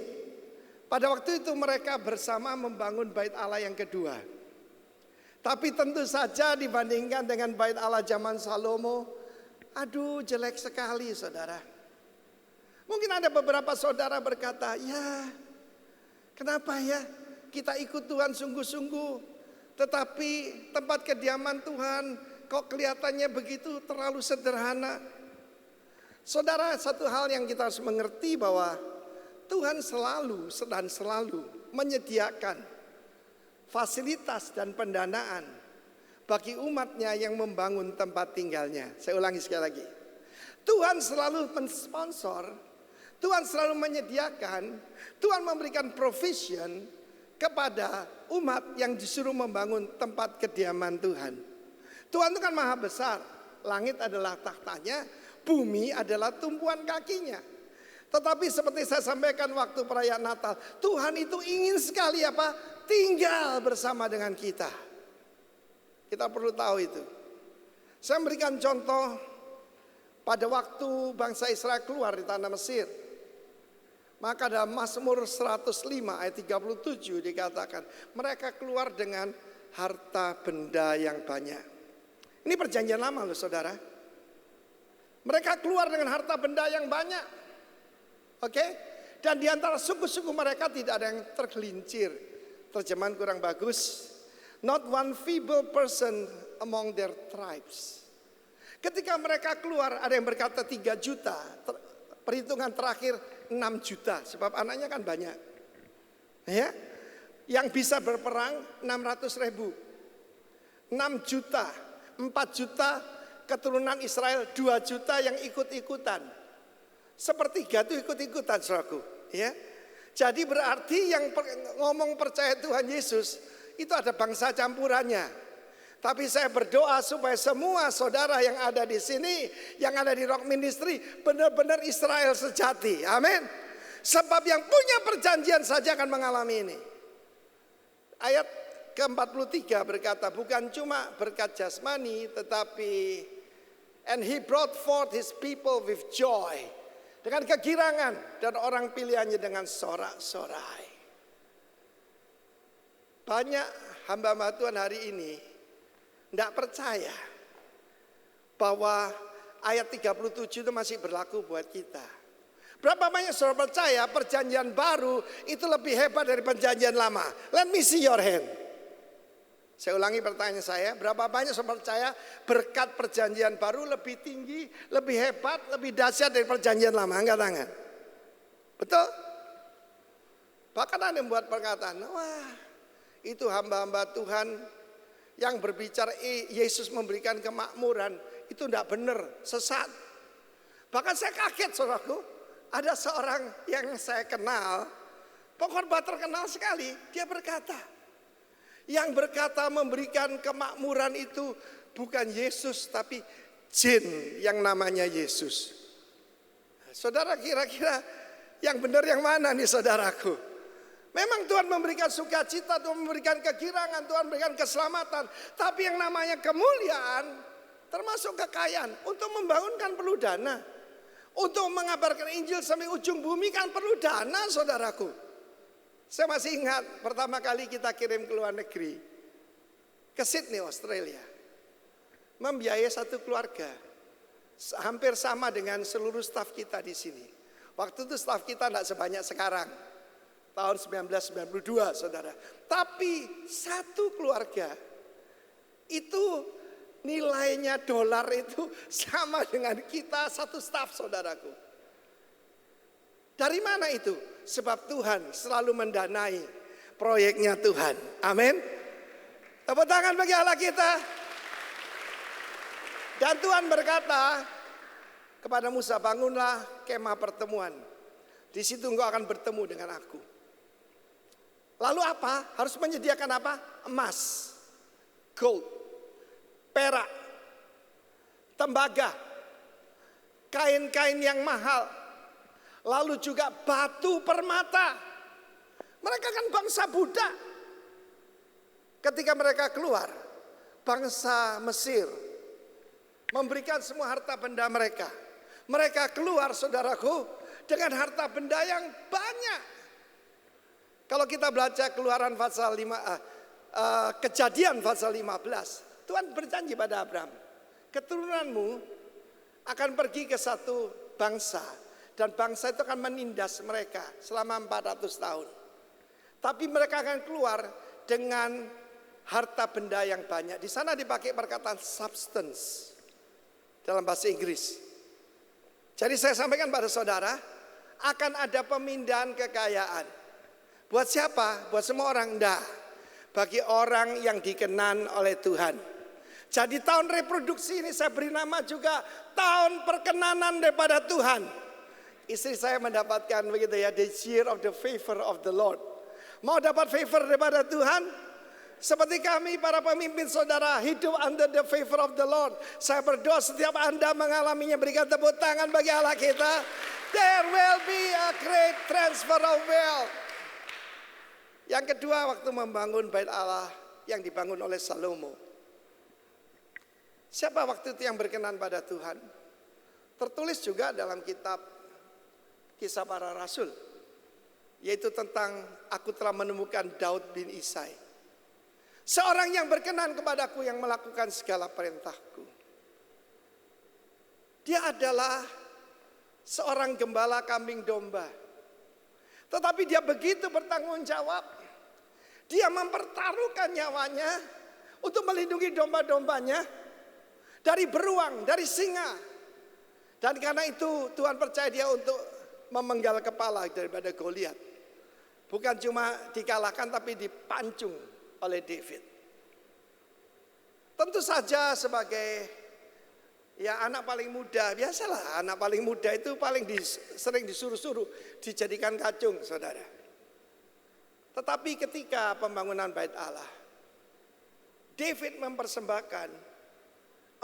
Pada waktu itu mereka bersama membangun bait Allah yang kedua. Tapi tentu saja dibandingkan dengan bait Allah zaman Salomo, aduh jelek sekali, saudara. Mungkin ada beberapa saudara berkata, ya kenapa ya kita ikut Tuhan sungguh-sungguh, Tetapi tempat kediaman Tuhan kok kelihatannya begitu terlalu sederhana. Saudara, satu hal yang kita harus mengerti bahwa Tuhan selalu dan selalu menyediakan fasilitas dan pendanaan bagi umatnya yang membangun tempat tinggalnya. Saya ulangi sekali lagi. Tuhan selalu mensponsor, Tuhan selalu menyediakan, Tuhan memberikan provision kepada umat yang disuruh membangun tempat kediaman Tuhan. Tuhan itu kan maha besar. Langit adalah tahtanya, bumi adalah tumpuan kakinya. Tetapi seperti saya sampaikan waktu perayaan Natal, Tuhan itu ingin sekali apa? Tinggal bersama dengan kita. Kita perlu tahu itu. Saya memberikan contoh pada waktu bangsa Israel keluar di tanah Mesir. Maka dalam Mazmur 105 ayat 37 dikatakan, mereka keluar dengan harta benda yang banyak. Ini perjanjian lama loh saudara. Mereka keluar dengan harta benda yang banyak. Oke? Dan di antara suku-suku mereka tidak ada yang tergelincir. Terjemahan kurang bagus. Not one feeble person among their tribes. Ketika mereka keluar ada yang berkata 3 juta. Perhitungan terakhir 6 juta. Sebab anaknya kan banyak. Ya? Yang bisa berperang 600.000. 6 juta. 4 juta keturunan Israel, 2 juta yang ikut-ikutan. Sepertiga itu ikut-ikutan saudaraku. Ya? Jadi berarti yang ngomong percaya Tuhan Yesus itu ada bangsa campurannya. Tapi saya berdoa supaya semua saudara yang ada di sini, yang ada di Rock Ministry, benar-benar Israel sejati. Amin. Sebab yang punya perjanjian saja akan mengalami ini. Ayat ke-43 berkata, bukan cuma berkat jasmani, tetapi and he brought forth his people with joy. Dengan kegirangan dan orang pilihannya dengan sorak-sorai. Banyak hamba-hamba Tuhan hari ini tidak percaya bahwa ayat 37 itu masih berlaku buat kita. Berapa banyak saudara percaya perjanjian baru itu lebih hebat dari perjanjian lama? Let me see your hand. Saya ulangi pertanyaan saya, berapa banyak saudara percaya berkat perjanjian baru lebih tinggi, lebih hebat, lebih dahsyat dari perjanjian lama? Angkat tangan. Betul? Bahkan ada yang membuat perkataan, wah itu hamba-hamba Tuhan yang berbicara Yesus memberikan kemakmuran, itu tidak benar, sesat. Bahkan saya kaget saudaraku, ada seorang yang saya kenal, pengkhotbah terkenal sekali, dia berkata, yang berkata memberikan kemakmuran itu bukan Yesus tapi jin yang namanya Yesus. Saudara kira-kira yang benar yang mana nih saudaraku? Memang Tuhan memberikan sukacita, Tuhan memberikan kegirangan, Tuhan memberikan keselamatan. Tapi yang namanya kemuliaan termasuk kekayaan. Untuk membangunkan perlu dana. Untuk mengabarkan Injil sampai ujung bumi kan perlu dana saudaraku. Saya masih ingat pertama kali kita kirim ke luar negeri. Ke Sydney, Australia. Membiayai satu keluarga. Hampir sama dengan seluruh staf kita di sini. Waktu itu staf kita tidak sebanyak sekarang. Tahun 1992 saudara. Tapi satu keluarga itu nilainya dolar itu sama dengan kita satu staf saudaraku. Dari mana itu? Sebab Tuhan selalu mendanai proyeknya Tuhan. Amin. Tepuk tangan bagi Allah kita. Dan Tuhan berkata kepada Musa, bangunlah kemah pertemuan. Di situ engkau akan bertemu dengan aku. Lalu apa? Harus menyediakan apa? Emas, gold, perak, tembaga, kain-kain yang mahal, lalu juga batu permata. Mereka kan bangsa budak. Ketika mereka keluar, bangsa Mesir memberikan semua harta benda mereka. Mereka keluar saudaraku dengan harta benda yang banyak. Kalau kita baca Keluaran pasal 5, Kejadian pasal 15, Tuhan berjanji pada Abraham, keturunanmu akan pergi ke satu bangsa dan bangsa itu akan menindas mereka selama 400 tahun. Tapi mereka akan keluar dengan harta benda yang banyak. Di sana dipakai perkataan substance dalam bahasa Inggris. Jadi saya sampaikan pada saudara, akan ada pemindahan kekayaan. Buat siapa? Buat semua orang? Enggak. Bagi orang yang dikenan oleh Tuhan. Jadi tahun reproduksi ini saya beri nama juga tahun perkenanan daripada Tuhan. Istri saya mendapatkan begitu ya, the year of the favor of the Lord. Mau dapat favor daripada Tuhan? Seperti kami para pemimpin saudara hidup under the favor of the Lord. Saya berdoa setiap Anda mengalaminya, berikan tepuk tangan bagi Allah kita. There will be a great transfer of wealth. Yang kedua, waktu membangun bait Allah yang dibangun oleh Salomo. Siapa waktu itu yang berkenan pada Tuhan? Tertulis juga dalam kitab Kisah Para Rasul, yaitu tentang aku telah menemukan Daud bin Isai, seorang yang berkenan kepadaku, yang melakukan segala perintahku. Dia adalah seorang gembala kambing domba, tetapi dia begitu bertanggung jawab. Dia mempertaruhkan nyawanya untuk melindungi domba-dombanya dari beruang, dari singa. Dan karena itu Tuhan percaya dia untuk memenggal kepala daripada Goliat. Bukan cuma dikalahkan tapi dipancung oleh David. Tentu saja sebagai anak paling muda, biasalah anak paling muda itu sering disuruh-suruh dijadikan kacung, saudara. Tetapi ketika pembangunan bait Allah, David mempersembahkan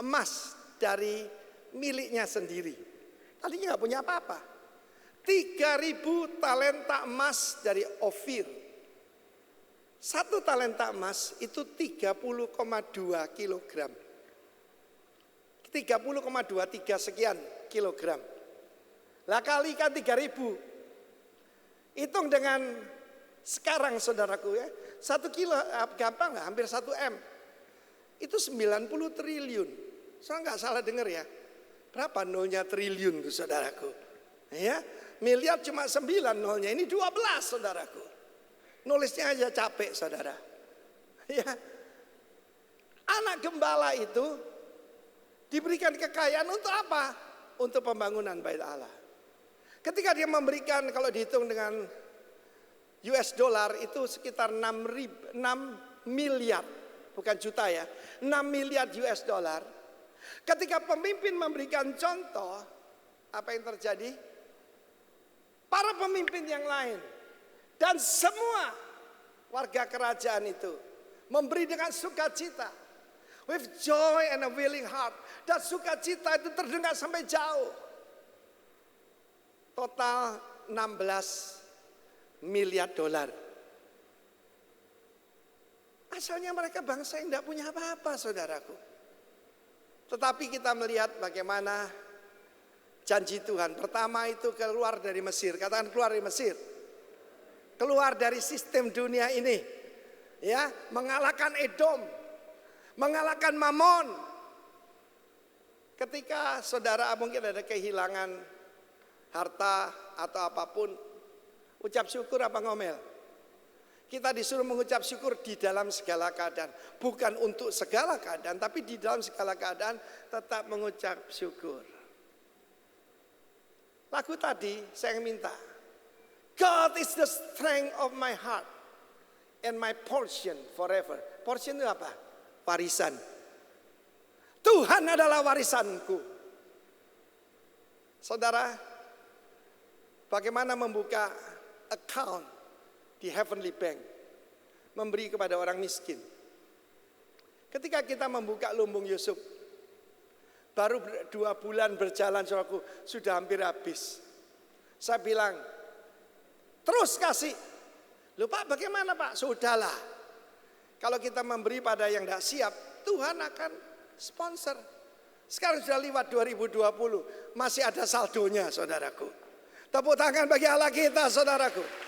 emas dari miliknya sendiri. Tadinya nggak punya apa-apa. 3.000 talenta emas dari Ofir. 1 talenta emas itu 30,2 kilogram. 30,23 sekian kilogram. Lah kalikan 3.000. Hitung dengan sekarang saudaraku ya, 1 kilo gampang lah, hampir 1 M. Itu 90 triliun. Saya nggak salah dengar ya. Berapa nolnya triliun tuh saudaraku? Ya, miliar cuma 9 nolnya, ini 12 saudaraku. Nulisnya aja capek saudara. Ya. Anak gembala itu diberikan kekayaan untuk apa? Untuk pembangunan bait Allah. Ketika dia memberikan, kalau dihitung dengan US dollar itu sekitar 6 miliar, bukan juta ya, 6 miliar US dollar. Ketika pemimpin memberikan contoh, apa yang terjadi? Para pemimpin yang lain dan semua warga kerajaan itu memberi dengan sukacita, with joy and a willing heart. Dan sukacita itu terdengar sampai jauh. Total 16 miliar dolar. Asalnya mereka bangsa yang tidak punya apa-apa saudaraku. Tetapi kita melihat bagaimana janji Tuhan. Pertama itu keluar dari Mesir. Katakan keluar dari Mesir. Keluar dari sistem dunia ini. Ya, mengalahkan Edom. Mengalahkan Mamon. Ketika saudara mungkin ada kehilangan harta atau apapun, ucap syukur apa ngomel? Kita disuruh mengucap syukur di dalam segala keadaan. Bukan untuk segala keadaan, tapi di dalam segala keadaan tetap mengucap syukur. Lagu tadi saya minta, God is the strength of my heart and my portion forever. Portion itu apa? Warisan. Tuhan adalah warisanku. Saudara, bagaimana membuka account di Heavenly Bank, memberi kepada orang miskin. Ketika kita membuka lumbung Yusuf, baru 2 bulan berjalan saudaraku, sudah hampir habis. Saya bilang, terus kasih. Loh Pak, bagaimana Pak? Sudahlah. Kalau kita memberi pada yang tidak siap, Tuhan akan sponsor. Sekarang sudah lewat 2020, masih ada saldonya saudaraku. Tepuk tangan bagi Allah kita saudaraku.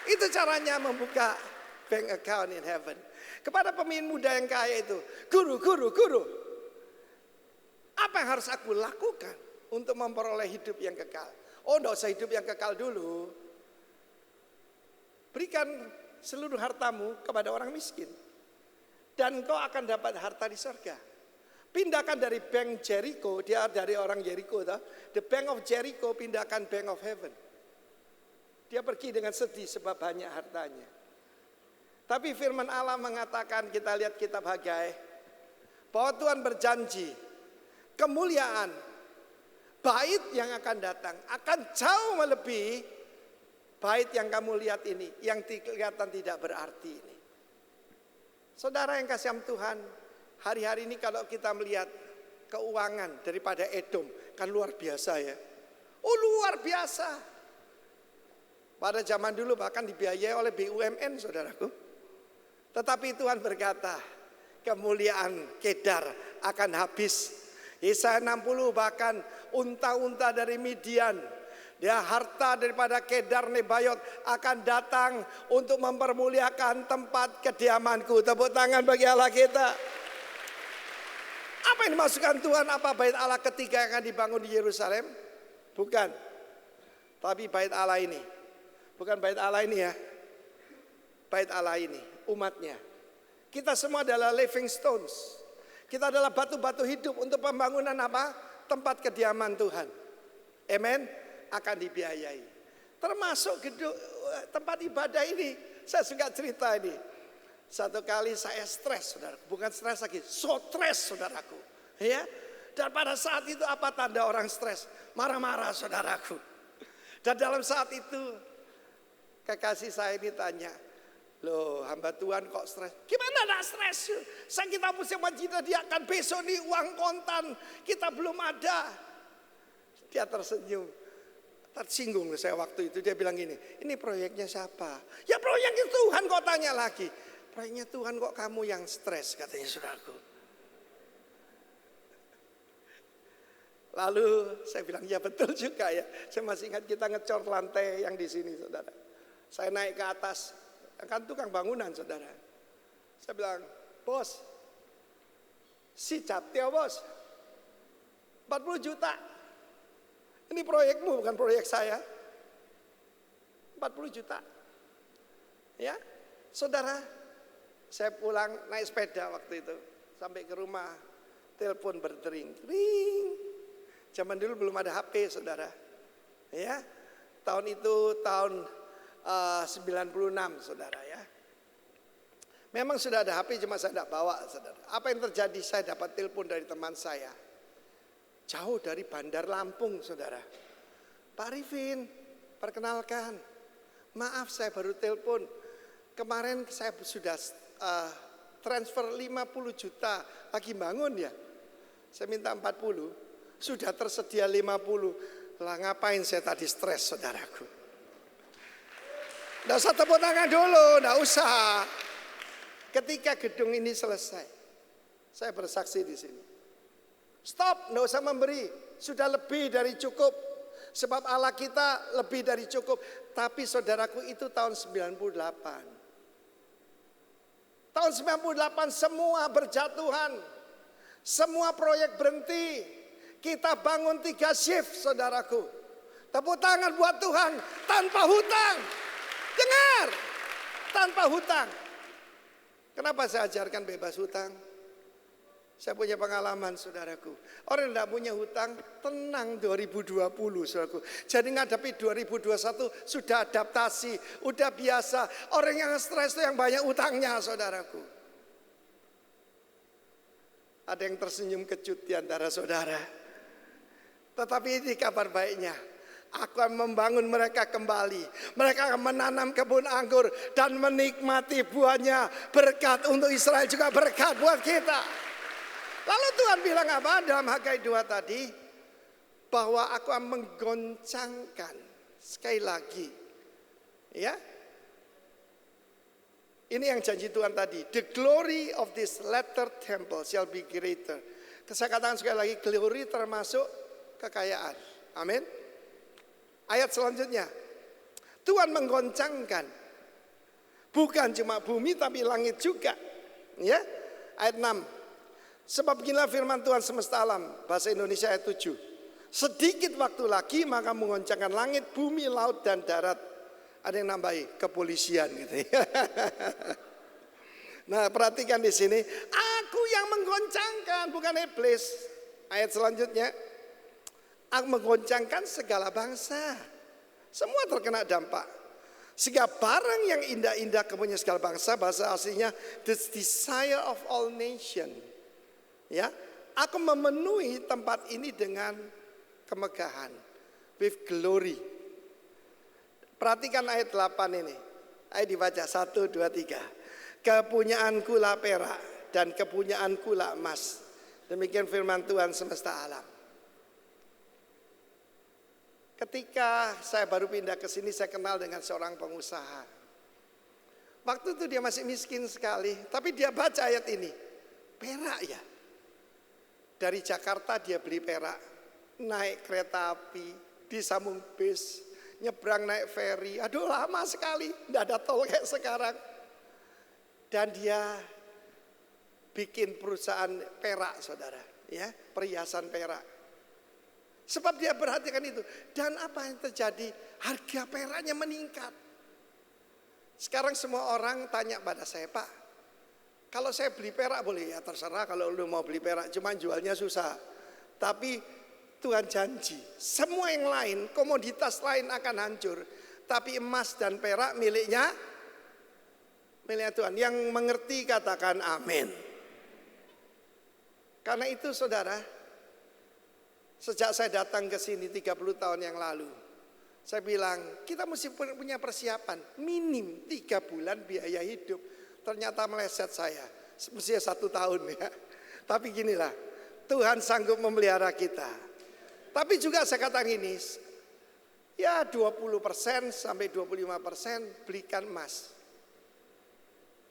Itu caranya membuka bank account in heaven. Kepada pemimpin muda yang kaya itu, guru. Apa yang harus aku lakukan untuk memperoleh hidup yang kekal? Oh, tidak usah hidup yang kekal dulu. Berikan seluruh hartamu kepada orang miskin. dan kau akan dapat harta di surga. Pindahkan dari bank Jericho, dia dari orang Jericho, the bank of Jericho, pindahkan bank of heaven. Dia pergi dengan sedih sebab banyak hartanya. Tapi firman Allah mengatakan, kita lihat kitab Hagai, bahwa Tuhan berjanji kemuliaan bait yang akan datang akan jauh melebihi bait yang kamu lihat ini, yang kelihatan tidak berarti ini. Saudara yang kasih Tuhan, hari-hari ini kalau kita melihat keuangan daripada Edom, kan luar biasa ya. Oh luar biasa. Pada zaman dulu bahkan dibiayai oleh BUMN saudaraku. Tetapi Tuhan berkata, kemuliaan Kedar akan habis. Yesaya 60 bahkan unta-unta dari Midian, dia harta daripada Kedar Nebayot akan datang untuk mempermuliakan tempat kediamanku. Tepuk tangan bagi Allah kita. Apa yang dimaksudkan Tuhan? Apa bait Allah ketiga yang akan dibangun di Yerusalem? Bukan. Tapi bait Allah ini. Bukan bait Allah ini ya. Bait Allah ini, umatnya. Kita semua adalah living stones. Kita adalah batu-batu hidup untuk pembangunan apa? Tempat kediaman Tuhan. Amen. Akan dibiayai. Termasuk gedung, tempat ibadah ini. Saya suka cerita ini. Satu kali saya stres, saudara. Bukan stres lagi, stres saudaraku. Ya. Dan pada saat itu apa tanda orang stres? Marah-marah saudaraku. Dan dalam saat itu kekasih saya ini tanya, loh hamba Tuhan kok stres? Gimana gak stres? Saya kita mesti menyediakan besok nih uang kontan. Kita belum ada. Dia tersenyum. Tersinggung saya waktu itu. Dia bilang gini, ini proyeknya siapa? Ya proyeknya Tuhan kok tanya lagi. Proyeknya Tuhan kok kamu yang stres katanya saudaraku. Lalu saya bilang ya betul juga ya. Saya masih ingat kita ngecor lantai yang di sini saudara. Saya naik ke atas. Kan tukang bangunan saudara. Saya bilang, bos, si Captio bos, 40 juta. Ini proyekmu bukan proyek saya. 40 juta. Ya, saudara, saya pulang naik sepeda waktu itu. Sampai ke rumah, telepon berdering. Ring. Zaman dulu belum ada HP saudara. Ya, tahun itu tahun 96 saudara ya. Memang sudah ada HP cuma saya tidak bawa saudara. Apa yang terjadi? Saya dapat telepon dari teman saya. Jauh dari Bandar Lampung saudara. Pak Arifin, perkenalkan. Maaf saya baru telepon. Kemarin saya sudah transfer 50 juta. Lagi bangun ya. Saya minta 40. Sudah tersedia 50. Lah ngapain saya tadi stres saudaraku. Nggak usah tepuk tangan dulu, nggak usah. Ketika gedung ini selesai, saya bersaksi di sini. Stop, nggak usah memberi. Sudah lebih dari cukup. Sebab Allah kita lebih dari cukup. Tapi saudaraku itu tahun 98. Tahun 98 semua berjatuhan. Semua proyek berhenti. Kita bangun 3 shift saudaraku. Tepuk tangan buat Tuhan tanpa hutang. Dengar, tanpa hutang. Kenapa saya ajarkan bebas hutang? Saya punya pengalaman saudaraku. Orang yang tidak punya hutang tenang 2020 saudaraku. Jadi ngadepi 2021 sudah adaptasi, udah biasa. Orang yang stres itu yang banyak hutangnya saudaraku. Ada yang tersenyum kecut di antara saudara. Tetapi ini kabar baiknya. Aku akan membangun mereka kembali. Mereka akan menanam kebun anggur dan menikmati buahnya. Berkat untuk Israel juga berkat buat kita. Lalu Tuhan bilang apa dalam Hagai 2 tadi? Bahwa aku akan menggoncangkan. Sekali lagi. Ya. Ini yang janji Tuhan tadi. The glory of this latter temple shall be greater. Saya katakan sekali lagi, glory termasuk kekayaan. Amin. Ayat selanjutnya, Tuhan menggoncangkan bukan cuma bumi tapi langit juga. Ya, ayat 6. Sebab beginilah firman Tuhan semesta alam, bahasa Indonesia ayat 7. Sedikit waktu lagi maka menggoncangkan langit, bumi, laut dan darat. Ada yang nambahi kepolisian gitu ya. Nah, perhatikan di sini, aku yang menggoncangkan, bukan iblis. Ayat selanjutnya, aku menggoncangkan segala bangsa. Semua terkena dampak. Sehingga barang yang indah-indah kepunyaan segala bangsa, bahasa aslinya the desire of all nation. Ya, aku memenuhi tempat ini dengan kemegahan, with glory. Perhatikan ayat 8 ini. Ayo dibaca 1, 2, 3. Kepunyaanku lah perak dan kepunyaanku lah emas. Demikian firman Tuhan semesta alam. Ketika saya baru pindah ke sini, saya kenal dengan seorang pengusaha. Waktu itu dia masih miskin sekali, tapi dia baca ayat ini. Perak ya. Dari Jakarta dia beli perak, naik kereta api, disambung bis, nyebrang naik ferry. Aduh, lama sekali, tidak ada tol kayak sekarang. Dan dia bikin perusahaan perak, saudara, ya, perhiasan perak. Sebab dia perhatikan itu. Dan apa yang terjadi? Harga peraknya meningkat. Sekarang semua orang tanya pada saya, Pak, kalau saya beli perak boleh? Ya terserah, kalau lu mau beli perak, cuman jualnya susah. Tapi Tuhan janji, semua yang lain, komoditas lain akan hancur. Tapi emas dan perak miliknya Tuhan. Yang mengerti katakan amin. Karena itu saudara, sejak saya datang ke sini 30 tahun yang lalu, saya bilang kita mesti punya persiapan minim 3 bulan biaya hidup. Ternyata meleset saya, mestinya 1 tahun ya. Tapi ginilah, Tuhan sanggup memelihara kita. Tapi juga saya katakan ini, ya 20% sampai 25% belikan emas.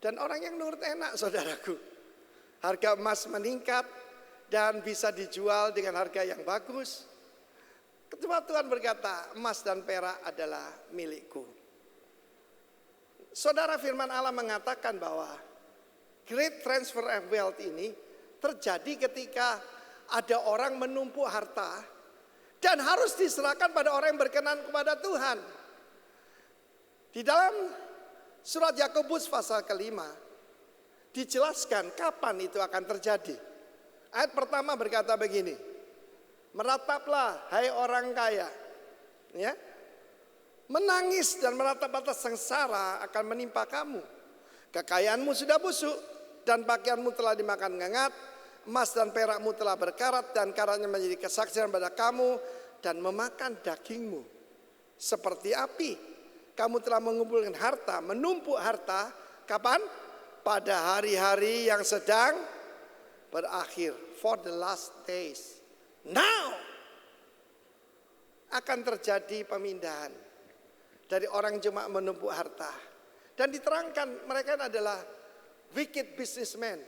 Dan orang yang nurut enak saudaraku. Harga emas meningkat dan bisa dijual dengan harga yang bagus. Ketika Tuhan berkata, emas dan perak adalah milikku. Saudara, firman Allah mengatakan bahwa great transfer of wealth ini terjadi ketika ada orang menumpuk harta dan harus diserahkan pada orang yang berkenan kepada Tuhan. Di dalam surat Yakobus pasal ke-5 dijelaskan kapan itu akan terjadi. Ayat pertama berkata begini, merataplah hai orang kaya, ya, menangis dan meratap atas sengsara akan menimpa kamu. Kekayaanmu sudah busuk dan pakaianmu telah dimakan ngengat, emas dan perakmu telah berkarat dan karatnya menjadi kesaksian pada kamu dan memakan dagingmu. Seperti api, kamu telah mengumpulkan harta, menumpuk harta, kapan? Pada hari-hari yang sedang berakhir, for the last days. Now akan terjadi pemindahan dari orang cuma menumpuk harta. Dan diterangkan mereka adalah wicked businessmen,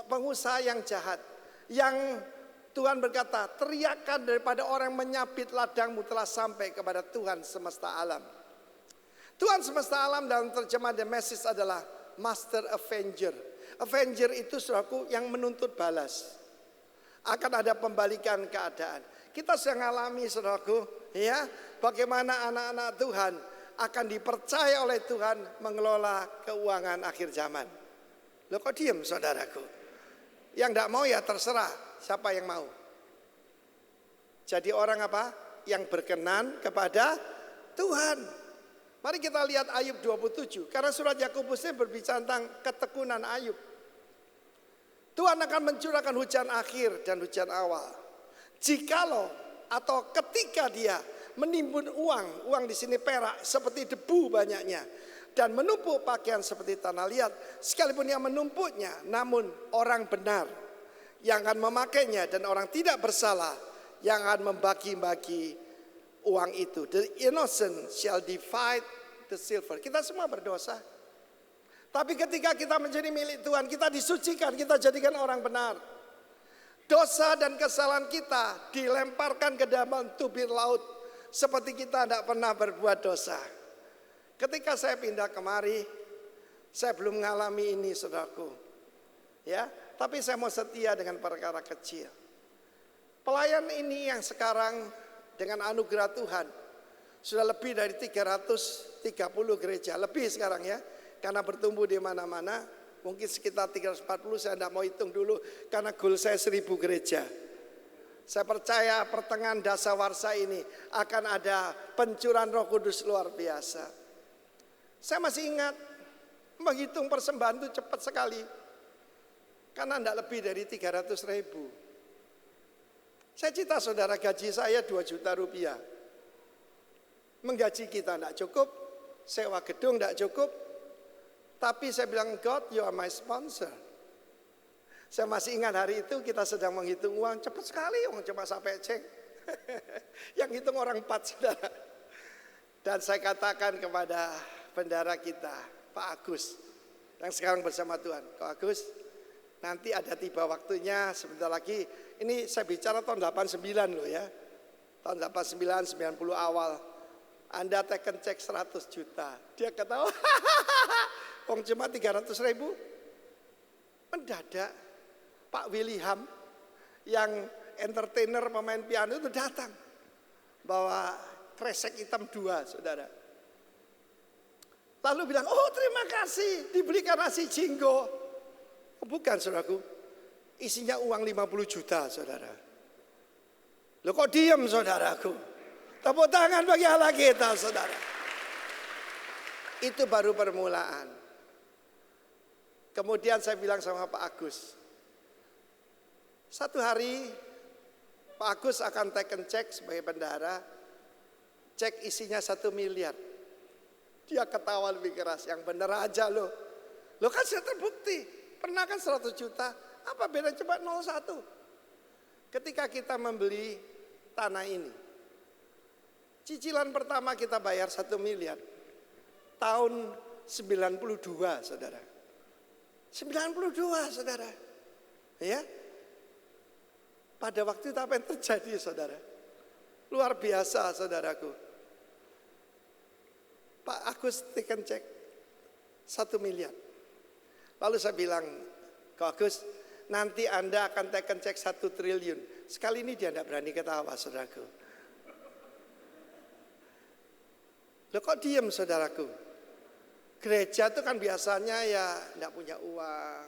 pengusaha yang jahat. Yang Tuhan berkata, teriakan daripada orang menyabit ladangmu telah sampai kepada Tuhan semesta alam. Tuhan semesta alam dalam terjemah The Message adalah Master Avenger. Avenger itu saudaraku yang menuntut balas. Akan ada pembalikan keadaan. Kita sudah mengalami saudaraku, ya, bagaimana anak-anak Tuhan akan dipercaya oleh Tuhan mengelola keuangan akhir zaman. Loh kok diem saudaraku? Yang tidak mau ya terserah, siapa yang mau. Jadi orang apa? Yang berkenan kepada Tuhan. Mari kita lihat Ayub 27. Karena surat Yakobus ini berbicara tentang ketekunan Ayub. Tuhan akan mencurahkan hujan akhir dan hujan awal. Jikalau atau ketika dia menimbun uang di sini perak seperti debu banyaknya, dan menumpuk pakaian seperti tanah liat, sekalipun dia menumpuknya, namun orang benar yang akan memakainya dan orang tidak bersalah yang akan membagi-bagi uang itu. The innocent shall divide the silver. Kita semua berdosa. Tapi ketika kita menjadi milik Tuhan, kita disucikan, kita jadikan orang benar. Dosa dan kesalahan kita dilemparkan ke dalam tubir laut seperti kita tidak pernah berbuat dosa. Ketika saya pindah kemari, saya belum mengalami ini saudaraku. Ya, tapi saya mau setia dengan perkara kecil. Pelayan ini yang sekarang dengan anugerah Tuhan sudah lebih dari 330 gereja, lebih sekarang ya, karena bertumbuh di mana-mana. Mungkin sekitar 340, saya tidak mau hitung dulu karena goal saya 1000 gereja. Saya percaya pertengahan dasawarsa ini akan ada pencurahan Roh Kudus luar biasa. Saya masih ingat menghitung persembahan itu cepat sekali. Karena tidak lebih dari 300.000. Saya cerita saudara, gaji saya 2 juta rupiah. Menggaji kita tidak cukup, sewa gedung tidak cukup. Tapi saya bilang, God, you are my sponsor. Saya masih ingat hari itu kita sedang menghitung uang, cepat sekali, uang cuma sampai cek. Yang hitung orang 4 saudara. Dan saya katakan kepada bendara kita, Pak Agus, yang sekarang bersama Tuhan, Pak Agus, nanti ada tiba waktunya sebentar lagi. Ini saya bicara tahun 89 loh ya. Tahun 89, 90 awal. Anda tekan cek 100 juta. Dia ketawa, uang cuma 300.000. Mendadak Pak William yang entertainer pemain piano itu datang. Bawa kresek hitam 2 saudara. Lalu bilang, oh terima kasih dibelikan nasi jinggo. Oh, bukan saudaraku, isinya uang 50 juta saudara. Loh kok diem saudaraku? Tepuk tangan bagi Allah kita saudara. Itu baru permulaan. Kemudian saya bilang sama Pak Agus, satu hari Pak Agus akan teken cek sebagai bendahara, cek isinya 1 miliar. Dia ketawa lebih keras, yang bener aja loh. Lo kan sudah terbukti, pernah kan 100 juta, apa beda coba 01. Ketika kita membeli tanah ini, cicilan pertama kita bayar 1 miliar. Tahun 92 saudara. 92 saudara. Ya. Pada waktu itu apa yang terjadi saudara? Luar biasa saudaraku. Pak Agus tekan cek 1 miliar. Lalu saya bilang, Kak Agus, nanti Anda akan tekan cek 1 triliun. Sekali ini dia tidak berani ketawa saudaraku. Loh kok diem saudaraku? Gereja itu kan biasanya ya tidak punya uang,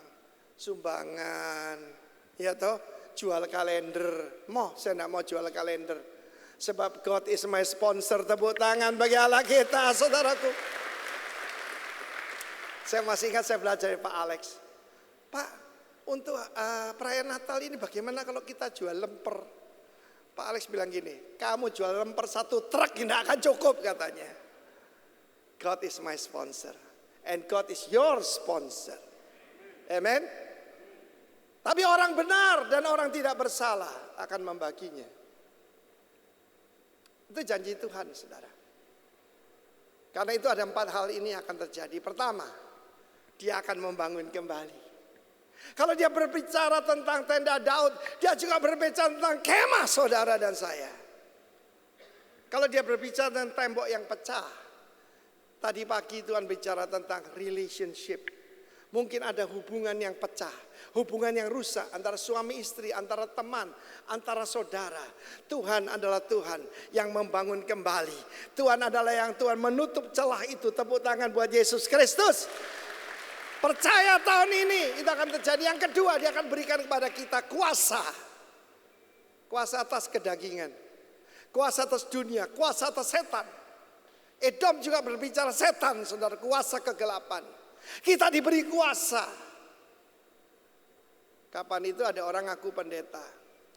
sumbangan, ya toh, jual kalender. Saya tidak mau jual kalender. Sebab God is my sponsor. Tepuk tangan bagi Allah kita saudaraku. Saya masih ingat saya belajar dari Pak Alex. Pak, untuk perayaan Natal ini bagaimana kalau kita jual lemper? Pak Alex bilang gini, kamu jual lemper 1 truk tidak akan cukup katanya. God is my sponsor. And God is your sponsor. Amen. Tapi orang benar dan orang tidak bersalah akan membaginya. Itu janji Tuhan saudara. Karena itu ada 4 hal ini akan terjadi. Pertama, dia akan membangun kembali. Kalau dia berbicara tentang tenda Daud, dia juga berbicara tentang kemah saudara dan saya. Kalau dia berbicara tentang tembok yang pecah, tadi pagi Tuhan bicara tentang relationship. Mungkin ada hubungan yang pecah, hubungan yang rusak antara suami istri, antara teman, antara saudara. Tuhan adalah Tuhan yang membangun kembali. Tuhan adalah yang Tuhan menutup celah itu. Tepuk tangan buat Yesus Kristus. Percaya tahun ini itu akan terjadi. Yang kedua, dia akan berikan kepada kita kuasa. Kuasa atas kedagingan, kuasa atas dunia, kuasa atas setan. Edom juga berbicara setan, saudara, kuasa kegelapan. Kita diberi kuasa. Kapan itu ada orang ngaku pendeta,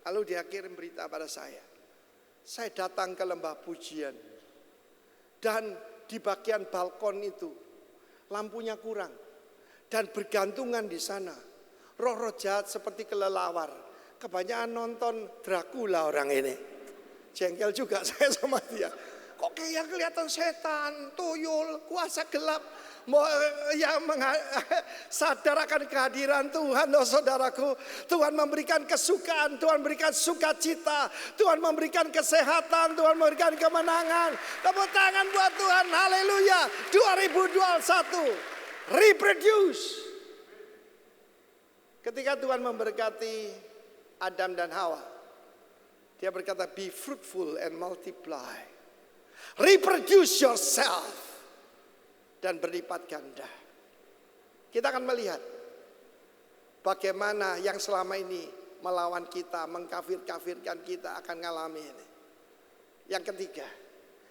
lalu dia kirim berita pada saya. Saya datang ke lembah pujian, dan di bagian balkon itu lampunya kurang, dan bergantungan di sana roh-roh jahat seperti kelelawar. Kebanyakan nonton Dracula orang ini. Jengkel juga saya sama dia. Kok kayak kelihatan setan, tuyul, kuasa gelap. Yang sadar akan kehadiran Tuhan, oh saudaraku. Tuhan memberikan kesukaan, Tuhan memberikan sukacita, Tuhan memberikan kesehatan, Tuhan memberikan kemenangan. Tepuk tangan buat Tuhan, haleluya. 2021, reproduce. Ketika Tuhan memberkati Adam dan Hawa, dia berkata, be fruitful and multiply. Reproduce yourself dan berlipat ganda. Kita akan melihat bagaimana yang selama ini melawan kita, mengkafir-kafirkan kita akan mengalami ini. Yang ketiga,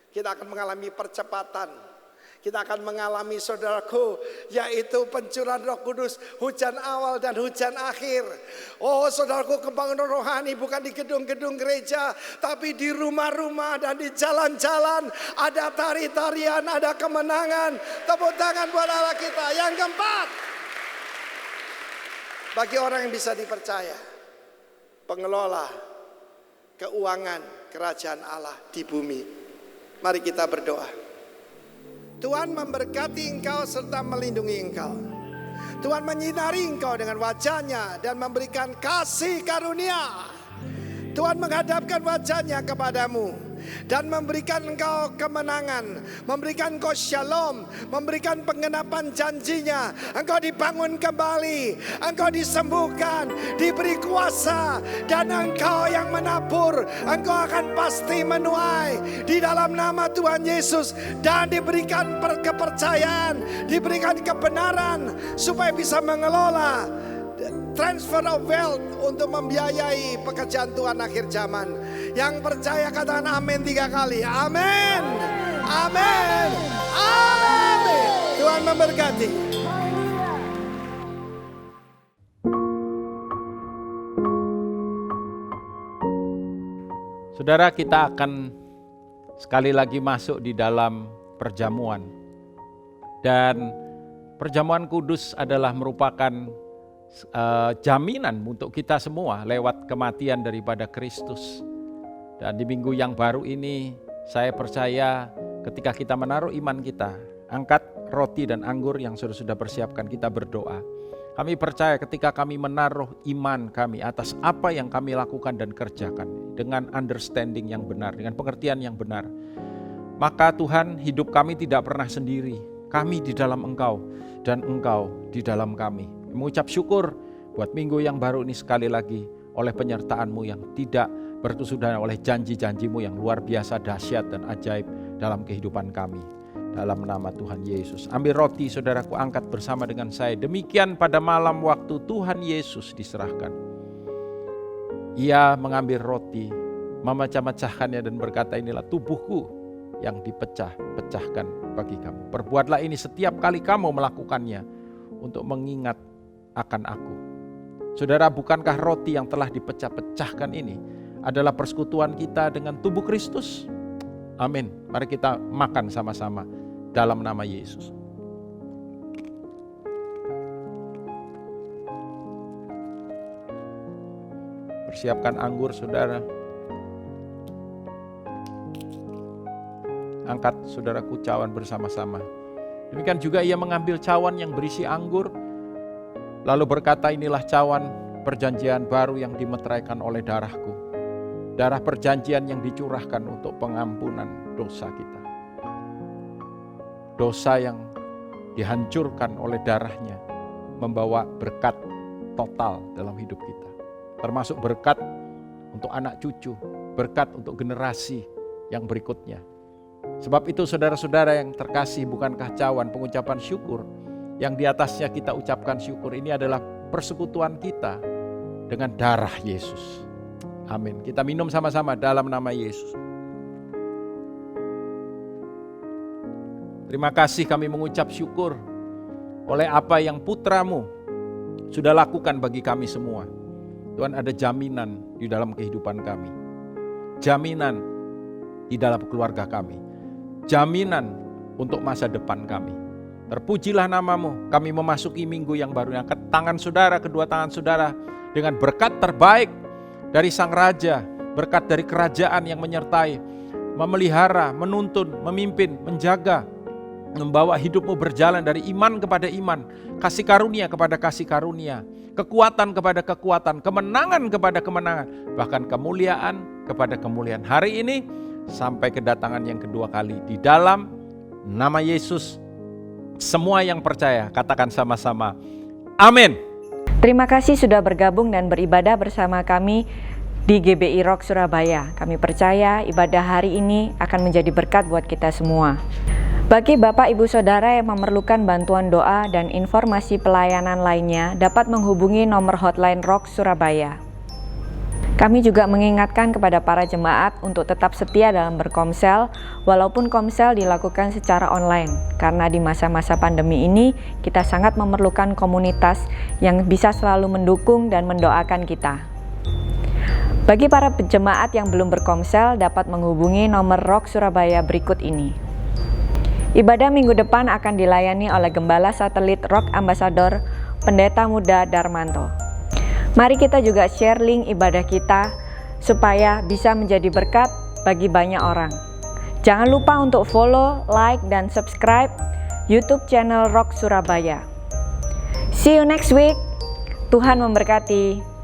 kita akan mengalami percepatan. Kita akan mengalami, saudaraku, yaitu pencurahan Roh Kudus, hujan awal dan hujan akhir. Oh saudaraku, kebangkitan rohani bukan di gedung-gedung gereja, tapi di rumah-rumah dan di jalan-jalan. Ada tari-tarian, ada kemenangan. Tepuk tangan buat Allah kita. Yang keempat, bagi orang yang bisa dipercaya, pengelola keuangan kerajaan Allah di bumi. Mari kita berdoa. Tuhan memberkati engkau serta melindungi engkau. Tuhan menyinari engkau dengan wajah-Nya dan memberikan kasih karunia. Tuhan menghadapkan wajah-Nya kepadamu dan memberikan engkau kemenangan, memberikan engkau shalom, memberikan penggenapan janji-Nya. Engkau dibangun kembali, engkau disembuhkan, diberi kuasa, dan engkau yang menabur, engkau akan pasti menuai di dalam nama Tuhan Yesus, dan diberikan kepercayaan, diberikan kebenaran supaya bisa mengelola transfer of wealth untuk membiayai pekerjaan Tuhan akhir zaman. Yang percaya katakan amin 3 kali. Amin. Amin. Amin. Tuhan memberkati. Saudara, kita akan sekali lagi masuk di dalam perjamuan. Dan perjamuan kudus adalah merupakan jaminan untuk kita semua lewat kematian daripada Kristus. Dan di minggu yang baru ini saya percaya ketika kita menaruh iman kita, angkat roti dan anggur yang sudah persiapkan, kita berdoa. Kami percaya ketika kami menaruh iman kami atas apa yang kami lakukan dan kerjakan dengan understanding yang benar, dengan pengertian yang benar, maka Tuhan, hidup kami tidak pernah sendiri. Kami di dalam Engkau dan Engkau di dalam kami. Mengucap syukur buat minggu yang baru ini sekali lagi oleh penyertaan-Mu yang tidak berkesudahan, oleh janji-janji-Mu yang luar biasa, dahsyat dan ajaib dalam kehidupan kami. Dalam nama Tuhan Yesus. Ambil roti saudaraku, angkat bersama dengan saya. Demikian pada malam waktu Tuhan Yesus diserahkan. Ia mengambil roti, memecah-mecahkannya dan berkata, inilah tubuhku yang dipecah-pecahkan bagi kamu. Perbuatlah ini setiap kali kamu melakukannya untuk mengingat akan aku. Saudara, bukankah roti yang telah dipecah-pecahkan ini adalah persekutuan kita dengan tubuh Kristus? Amin. Mari kita makan sama-sama dalam nama Yesus. Persiapkan anggur, saudara. Angkat saudaraku cawan bersama-sama. Demikian juga ia mengambil cawan yang berisi anggur, lalu berkata, inilah cawan perjanjian baru yang dimeteraikan oleh darahku. Darah perjanjian yang dicurahkan untuk pengampunan dosa kita. Dosa yang dihancurkan oleh darahnya membawa berkat total dalam hidup kita. Termasuk berkat untuk anak cucu, berkat untuk generasi yang berikutnya. Sebab itu saudara-saudara yang terkasih, bukankah cawan pengucapan syukur yang di atasnya kita ucapkan syukur ini adalah persekutuan kita dengan darah Yesus. Amin. Kita minum sama-sama dalam nama Yesus. Terima kasih, kami mengucap syukur oleh apa yang putra-Mu sudah lakukan bagi kami semua. Tuhan, ada jaminan di dalam kehidupan kami. Jaminan di dalam keluarga kami. Jaminan untuk masa depan kami. Terpujilah nama-Mu. Kami memasuki minggu yang baru. Angkat tangan saudara, kedua tangan saudara, dengan berkat terbaik dari Sang Raja, berkat dari kerajaan yang menyertai, memelihara, menuntun, memimpin, menjaga, membawa hidupmu berjalan dari iman kepada iman, kasih karunia kepada kasih karunia, kekuatan kepada kekuatan, kemenangan kepada kemenangan, bahkan kemuliaan kepada kemuliaan. Hari ini sampai kedatangan yang kedua kali, di dalam nama Yesus. Semua yang percaya katakan sama-sama, amin. Terima kasih sudah bergabung dan beribadah bersama kami di GBI Rock Surabaya. Kami percaya ibadah hari ini akan menjadi berkat buat kita semua. Bagi Bapak Ibu Saudara yang memerlukan bantuan doa dan informasi pelayanan lainnya dapat menghubungi nomor hotline Rock Surabaya. Kami juga mengingatkan kepada para jemaat untuk tetap setia dalam berkomsel, walaupun komsel dilakukan secara online, karena di masa-masa pandemi ini kita sangat memerlukan komunitas yang bisa selalu mendukung dan mendoakan kita. Bagi para jemaat yang belum berkomsel dapat menghubungi nomor Rock Surabaya berikut ini. Ibadah minggu depan akan dilayani oleh Gembala Satelit Rock Ambassador Pendeta Muda Darmanto. Mari kita juga share link ibadah kita supaya bisa menjadi berkat bagi banyak orang. Jangan lupa untuk follow, like, dan subscribe YouTube channel Rock Surabaya. See you next week. Tuhan memberkati.